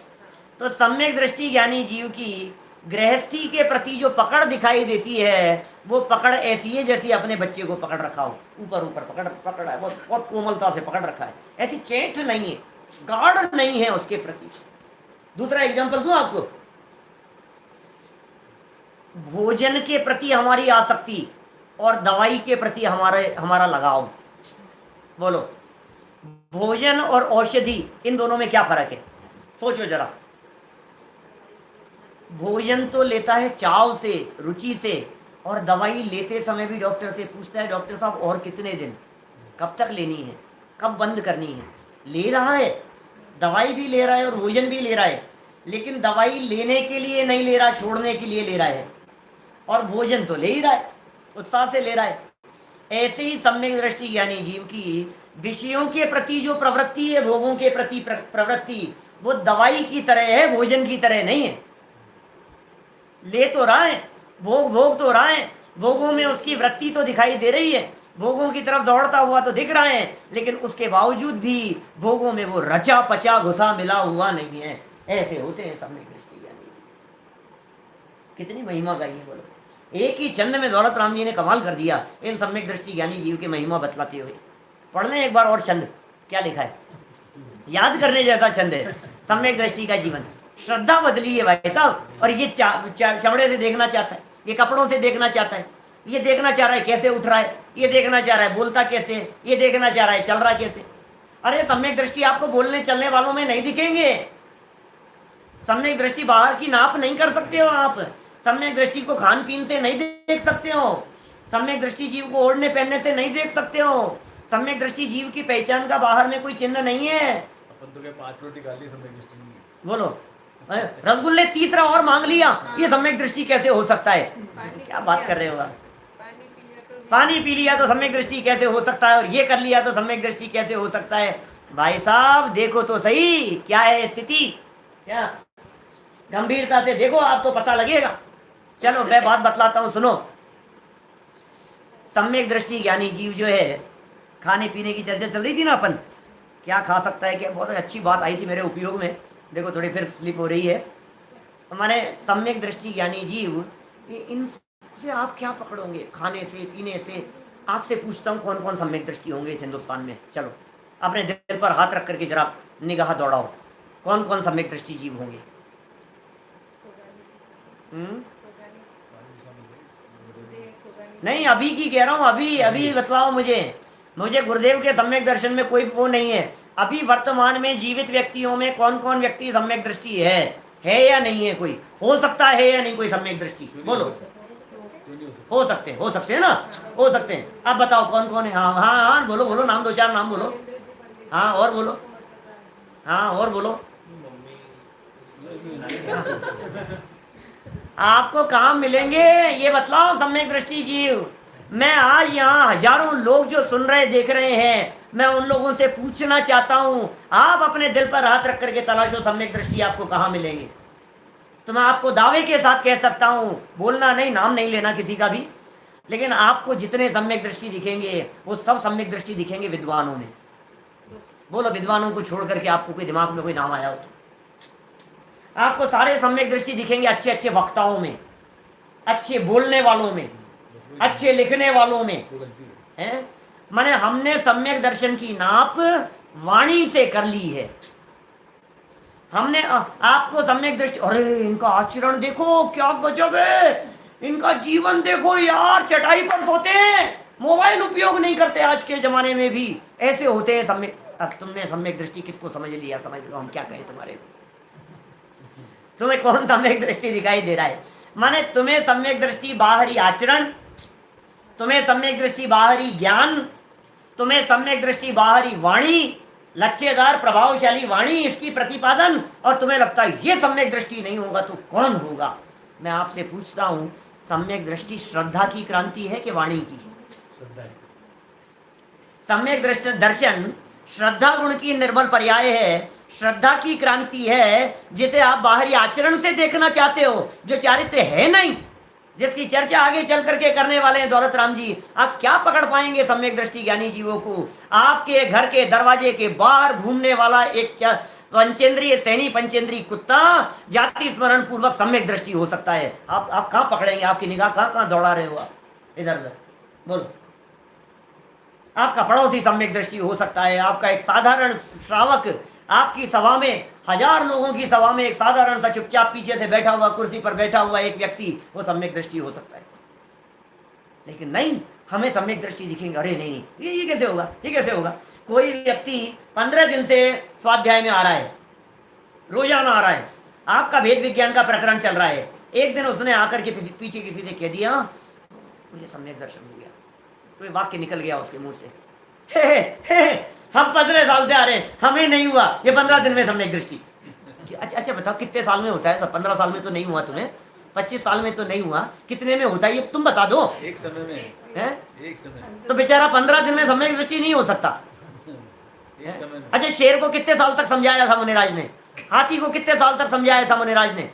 तो सम्यक दृष्टि ज्ञानी जीव की गृहस्थी के प्रति जो पकड़ दिखाई देती है, वो पकड़ ऐसी है जैसी अपने बच्चे को पकड़ रखा हो, ऊपर पकड़ है, बहुत कोमलता से पकड़ रखा है, ऐसी चेट नहीं है, गाढ़ नहीं है उसके प्रति। दूसरा एग्जांपल दूं आपको, भोजन के प्रति हमारी आसक्ति और दवाई के प्रति हमारा लगाव। बोलो भोजन और औषधि, इन दोनों में क्या फर्क है? सोचो जरा। भोजन तो लेता है चाव से, रुचि से, और दवाई लेते समय भी डॉक्टर से पूछता है, डॉक्टर साहब और कितने दिन, कब तक लेनी है, कब बंद करनी है। ले रहा है, दवाई भी ले रहा है और भोजन भी ले रहा है, लेकिन दवाई लेने के लिए नहीं ले रहा, छोड़ने के लिए ले रहा है, और भोजन तो ले ही रहा है, उत्साह से ले रहा है। ऐसे ही सम्यक दृष्टि ज्ञानी जीव की विषयों के प्रति जो प्रवृत्ति है, भोगों के प्रति प्रवृत्ति, वो दवाई की तरह है, भोजन की तरह नहीं है। ले तो रहा है, भोग तो रहा है, भोगों में उसकी वृत्ति तो दिखाई दे रही है, भोगों की तरफ दौड़ता हुआ तो दिख रहा है, लेकिन उसके बावजूद भी भोगों में वो रचा पचा घुसा मिला हुआ नहीं है। ऐसे होते हैं सम्यक दृष्टि ज्ञानी। कितनी महिमा गाई है बोलो। एक ही छंद में दौलत राम जी ने कमाल कर दिया इन सम्यक दृष्टि ज्ञानी जीव की महिमा बतलाते हुए। पढ़ लें एक बार और छंद, क्या लिखा है, याद करने जैसा छंद है। सम्यक दृष्टि का जीवन, श्रद्धा बदली है भाई साहब। और ये चमड़े से देखना चाहता है, ये कपड़ों से देखना चाहता है, ये देखना चाह रहा है कैसे उठ रहा है, ये देखना चाह रहा है बोलता कैसे, ये देखना चाह रहा है चल रहा कैसे। अरे सम्यक दृष्टि आपको बोलने चलने वालों में नहीं दिखेंगे। सम्यक दृष्टि बाहर की नाप नहीं कर सकते हो आप। सम्यक दृष्टि को खान पीन से नहीं देख सकते हो। सम्यक दृष्टि जीव को ओढ़ने पहनने से नहीं देख सकते हो। सम्यक दृष्टि जीव की पहचान का बाहर में कोई चिन्ह नहीं है। अपन तो क्या 5 रोटी खा ली सम्यक दृष्टि नहीं। बोलो, रसगुल्ले तीसरा और मांग लिया, ये सम्यक दृष्टि कैसे हो सकता है? क्या बात कर रहे हो आप? पानी पी लिया तो सम्यक दृष्टि कैसे हो सकता है? और ये कर लिया तो सम्यक दृष्टि कैसे हो सकता है? भाई साहब देखो तो सही क्या है स्थिति, क्या गंभीरता से देखो, आप तो पता लगेगा। चलो मैं बात बतलाता हूँ, सुनो। सम्यक दृष्टि ज्ञानी जीव जो है, खाने पीने की चर्चा चल रही थी ना अपन, क्या खा सकता है, क्या बहुत अच्छी बात आई थी मेरे उपयोग में। देखो थोड़ी फिर स्लिप हो रही है। हमारे सम्यक दृष्टि ज्ञानी जीव, इनसे आप क्या पकड़ोगे? खाने से पीने से। आपसे पूछता हूँ कौन कौन सम्यक दृष्टि होंगे इस हिंदुस्तान में? चलो अपने दिल पर हाथ रख करके जरा निगाह दौड़ाओ, कौन कौन सम्यक दृष्टि जीव होंगे? नहीं अभी की कह रहा हूँ, अभी बतलाओ मुझे गुरुदेव के सम्यक दर्शन में कोई वो नहीं है। अभी वर्तमान में जीवित व्यक्तियों में कौन कौन व्यक्ति सम्यक दृष्टि है या नहीं है? कोई हो सकता है या नहीं कोई सम्यक दृष्टि? बोलो। हो सकते हैं ना, हो सकते हैं। अब बताओ कौन कौन है? हाँ बोलो नाम, 2-4 नाम बोलो। हाँ और बोलो, हाँ और बोलो। आपको कहाँ मिलेंगे ये बतलाओ सम्यक दृष्टि जीव। मैं आज यहाँ हजारों लोग जो सुन रहे देख रहे हैं, मैं उन लोगों से पूछना चाहता हूँ, आप अपने दिल पर हाथ रख करके तलाशो सम्यक दृष्टि आपको कहाँ मिलेंगे। तो मैं आपको दावे के साथ कह सकता हूँ, बोलना नहीं, नाम नहीं लेना किसी का भी, लेकिन आपको जितने सम्यक दृष्टि दिखेंगे वो सब सम्यक दृष्टि दिखेंगे विद्वानों में। बोलो विद्वानों को छोड़ करके आपको कोई दिमाग में कोई नाम आया हो तो? आपको सारे सम्यक दृष्टि दिखेंगे अच्छे अच्छे वक्ताओं में, अच्छे बोलने वालों में, अच्छे लिखने वालों में, हैं? माने हमने सम्यक दर्शन की नाप वाणी से कर ली है। हमने आपको सम्यक दृष्टि, अरे इनका आचरण देखो क्या गजब है, इनका जीवन देखो यार, चटाई पर सोते हैं, मोबाइल उपयोग नहीं करते आज के जमाने में भी, ऐसे होते हैं सम्यक। तुमने सम्यक दृष्टि किसको समझ लिया? समझ लो हम क्या कहें तुम्हारे को। तुम्हें कौन सम्यक दृष्टि दिखाई दे रहा है? माने तुम्हें सम्यक दृष्टि बाहरी आचरण, तुम्हें सम्यक दृष्टि बाहरी ज्ञान, तुम्हें सम्यक दृष्टि बाहरी वाणी, लच्छेदार प्रभावशाली वाणी, इसकी प्रतिपादन, और तुम्हें लगता है ये सम्यक दृष्टि नहीं होगा तो कौन होगा? मैं आपसे पूछता हूं, सम्यक दृष्टि श्रद्धा की क्रांति है कि वाणी की? सम्यक दर्शन श्रद्धा गुण की निर्मल पर्याय है, श्रद्धा की क्रांति है, जिसे आप बाहरी आचरण से देखना चाहते हो, जो चारित्र्य है नहीं, जिसकी चर्चा आगे चल करके करने वाले हैं दौलत राम जी। आप क्या पकड़ पाएंगे सम्यक दृष्टि ज्ञानी जीवों को? आपके घर के दरवाजे के बाहर घूमने वाला एक पंचेंद्रीय सैनी पंचेंद्रीय कुत्ता जाति स्मरण पूर्वक सम्यक दृष्टि हो सकता है। आप कहाँ पकड़ेंगे? आपकी निगाह कहाँ दौड़ा रहे हो आप? इधर उधर बोलो। आपका पड़ोसी सम्यक दृष्टि हो सकता है, आपका एक साधारण श्रावक, आपकी सभा में, 1000 लोगों की सभा में एक साधारण सा चुपचाप पीछे से बैठा हुआ, कुर्सी पर बैठा हुआ एक व्यक्ति, वो सम्यक दृष्टि हो सकता है। लेकिन नहीं, हमें सम्यक दृष्टि दिखेंगे, अरे नहीं ये कैसे होगा, ये कैसे होगा? कोई व्यक्ति 15 दिन से स्वाध्याय में आ रहा है, रोजाना आ रहा है, आपका भेद विज्ञान का प्रकरण चल रहा है, एक दिन उसने आकर के पीछे किसी से कह दिया मुझे सम्यक दर्शन हो गया, कोई वाक्य निकल गया उसके मुंह से, हम 15 साल से आ रहे हैं, हमें नहीं हुआ, ये 15 दिन में सम्यक दृष्टि। अच्छा बताओ कितने साल में होता है? सब 15 साल में तो नहीं हुआ तुम्हें, 25 साल में तो नहीं हुआ, कितने में होता है ये तुम बता दो। एक समय में है एक समय तो बेचारा 15 दिन में सम्यक दृष्टि नहीं हो सकता। एक समय में अच्छा, शेर को कितने साल तक समझाया था मुनिराज ने? हाथी को कितने साल तक समझाया था मुनिराज ने?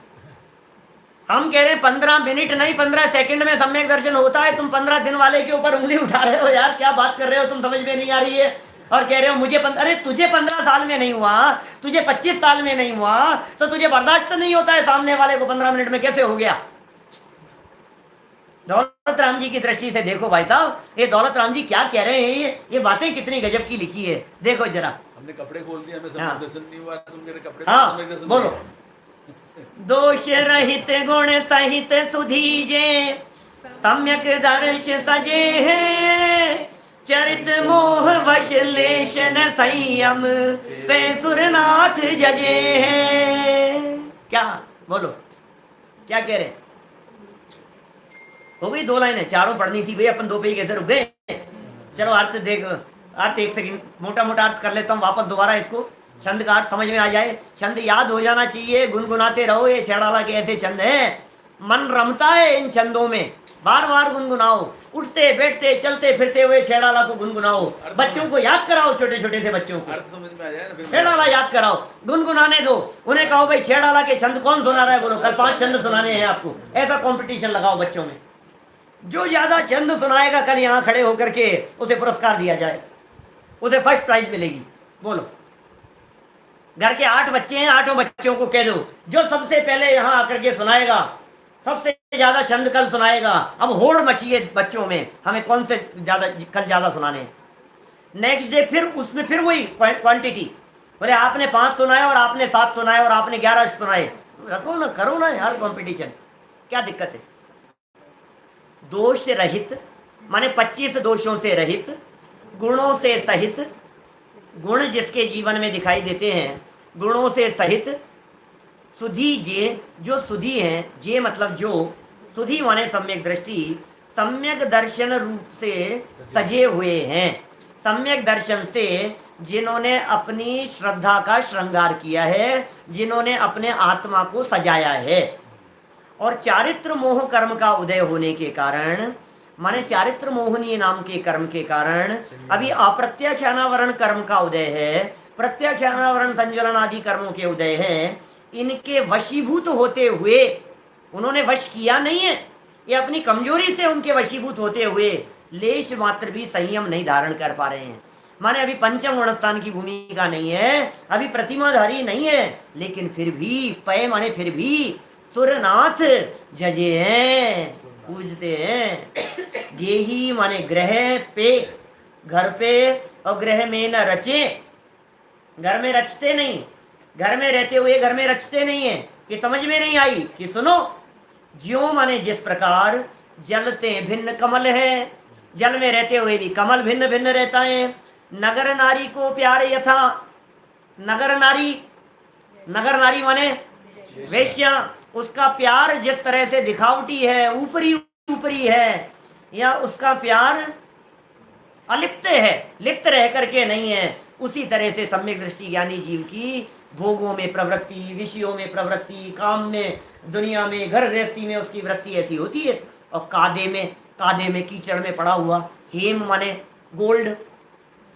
हम कह रहे हैं 15 मिनट नहीं 15 सेकंड में सम्यक दर्शन होता है। तुम 15 दिन वाले के ऊपर उंगली उठा रहे हो यार, क्या बात कर रहे हो तुम, समझ में नहीं आ रही है। और कह रहे हो मुझे अरे तुझे 15 साल में नहीं हुआ, तुझे 25 साल में नहीं हुआ, तो तुझे बर्दाश्त नहीं होता है, सामने वाले को 15 मिनट में कैसे हो गया? दौलत राम जी की दृष्टि से देखो भाई साहब, ये दौलत राम जी क्या कह रहे हैं, ये बातें कितनी गजब की लिखी है, देखो जरा। हमने कपड़े खोल दिए, हमें हाँ। सम्यक दर्शन नहीं हुआ, तुम कह रहे कपड़े हाँ सम्यक दर्शन बोलो। हुआ। दोष रहित गुण सहित सुधीजे, सम्यक दर्श सजे हैं, चरित मोह वश लेशन संयम पे सुरनाथ जजे हैं। क्या बोलो, क्या कह रहे? हो गई 2 लाइनें, 4 पढ़नी थी भाई, अपन 2 पे ही कैसे रुक गए? चलो अर्थ देख, अर्थ एक सेकंड मोटा मोटा अर्थ कर लेता हूँ वापस दोबारा इसको, छंद का अर्थ समझ में आ जाए, छंद याद हो जाना चाहिए, गुनगुनाते रहो। ये छेड़ाला के ऐसे छंद हैं, मन रमता है इन छंदों में, बार बार गुनगुनाओ, उठते बैठते चलते फिरते हुए छेड़ाला को गुनगुनाओ, बच्चों को याद कराओ, छोटे छोटे से बच्चों को अर्थ समझ में आ जाए ना फिर छेड़ाला याद कराओ, गुनगुनाने दो, उन्हें कहो भाई छेड़ाला के छंद कौन सुना रहा है, बोलो कल 5 छंद सुनाने हैं आपको, ऐसा कंपटीशन लगाओ बच्चों में, जो ज्यादा छंद सुनाएगा कल यहाँ खड़े होकर के उसे पुरस्कार दिया जाए, उसे फर्स्ट प्राइज मिलेगी। बोलो, घर के 8 बच्चे हैं, 8 बच्चों को कह दो जो सबसे पहले यहाँ आकर के सुनाएगा, सबसे ज्यादा छंद कल सुनाएगा। अब होड़ मची है बच्चों में, हमें कौन से ज्यादा कल ज्यादा सुनाने हैं। नेक्स्ट डे फिर उसमें फिर वही क्वांटिटी, बोले आपने 5 सुनाए और आपने 7 सुनाए और आपने 11 सुनाए, रखो ना, करो ना यार कंपटीशन, क्या दिक्कत है? दोष रहित माने 25 दोषों से रहित, गुणों से सहित, गुण जिसके जीवन में दिखाई देते हैं, गुणों से सहित, सुधी जे, जो सुधी हैं, जे मतलब जो, सुधी माने सम्यक दृष्टि, सम्यक दर्शन रूप से सजे हुए हैं, सम्यक दर्शन से जिन्होंने अपनी श्रद्धा का श्रृंगार किया है, जिन्होंने अपने आत्मा को सजाया है, और चारित्र मोह कर्म का उदय होने के कारण, माने चारित्र मोहनीय नाम के कर्म के कारण अभी अप्रत्याख्यानावरण कर्म का उदय है, प्रत्याख्यानावरण संज्वलन आदि कर्मों के उदय हैं, इनके वशीभूत होते हुए, उन्होंने वश किया नहीं है, ये अपनी कमजोरी से उनके वशीभूत होते हुए लेश मात्र भी संयम नहीं धारण कर पा रहे हैं। माने अभी पंचम गुणस्थान की भूमिका नहीं है, अभी प्रतिमाधारी नहीं है, लेकिन फिर भी पय माने फिर भी सुरनाथ जजे हैं, पूजते हैं। गेही माने ग्रह पे, घर पे, और ग्रह में न रचे, घर में रचते नहीं, घर में रहते हुए घर में रचते नहीं है, कि समझ में नहीं आई कि सुनो, ज्यों माने जिस प्रकार जलते भिन्न कमल है, जल में रहते हुए भी कमल भिन्न भिन्न रहता है। नगर नारी को प्यार यथा, नगर नारी, नगर नारी माने वेश्या, उसका प्यार जिस तरह से दिखावटी है, ऊपरी ऊपरी है, या उसका प्यार अलिप्त है, लिप्त रह करके नहीं है, उसी तरह से सम्यक दृष्टि ज्ञानी जीव की भोगों में प्रवृत्ति, विषयों में प्रवृत्ति, काम में, दुनिया में, घर गृहस्थी में उसकी वृत्ति ऐसी होती है। और कादे में कीचड़ में पड़ा हुआ, हेम माने गोल्ड,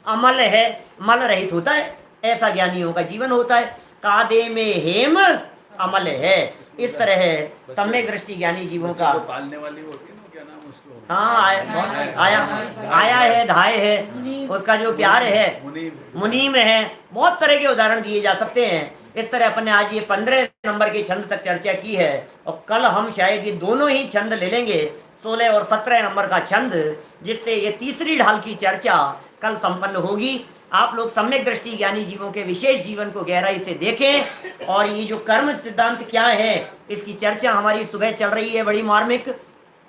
अमल है, मल रहित होता है, ऐसा ज्ञानियों का जीवन होता है। कादे में हेम अमल है, इस तरह है सम्यक दृष्टि ज्ञानी जीवों का। पालने वाली होती है ना, क्या नाम उसको? हाँ आया है, धाय है, उसका जो प्यार है मुनीम है, बहुत तरह के उदाहरण दिए जा सकते हैं। इस तरह अपन ने आज ये 15 नंबर के छंद तक चर्चा की है, और कल हम शायद ये दोनों ही छंद ले लेंगे, 16 और 17 नंबर का छंद, जिससे ये तीसरी ढाल की चर्चा कल संपन्न होगी। आप लोग सम्यक दृष्टि ज्ञानी जीवों के विशेष जीवन को गहराई से देखें, और ये जो कर्म सिद्धांत क्या है, इसकी चर्चा हमारी सुबह चल रही है बड़ी मार्मिक,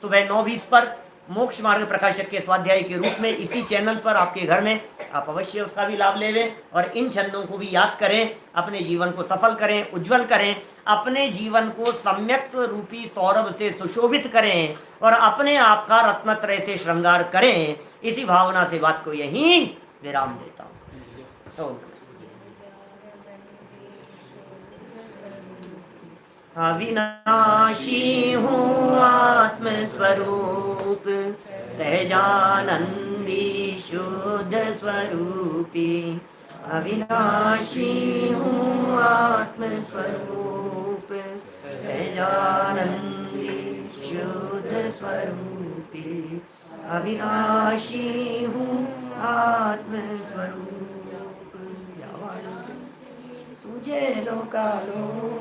सुबह 9:20 पर मोक्ष मार्ग प्रकाशक के स्वाध्याय के रूप में इसी चैनल पर आपके घर में, आप अवश्य उसका भी लाभ लेवें और इन छंदों को भी याद करें, अपने जीवन को सफल करें, उज्जवल करें, अपने जीवन को सम्यक रूपी सौरभ से सुशोभित करें और अपने आप का रत्नत्रय से श्रृंगार करें। इसी भावना से बात को यहीं विराम देता हूँ। अविनाशी हूँ आत्मस्वरूप, सहजानंदी शुद्ध स्वरूपी। अविनाशी हूँ आत्मस्वरूप, सहजानंदी शुद्ध स्वरूपी। अविनाशी हूँ आत्मस्वरूप। तुझे लोकालो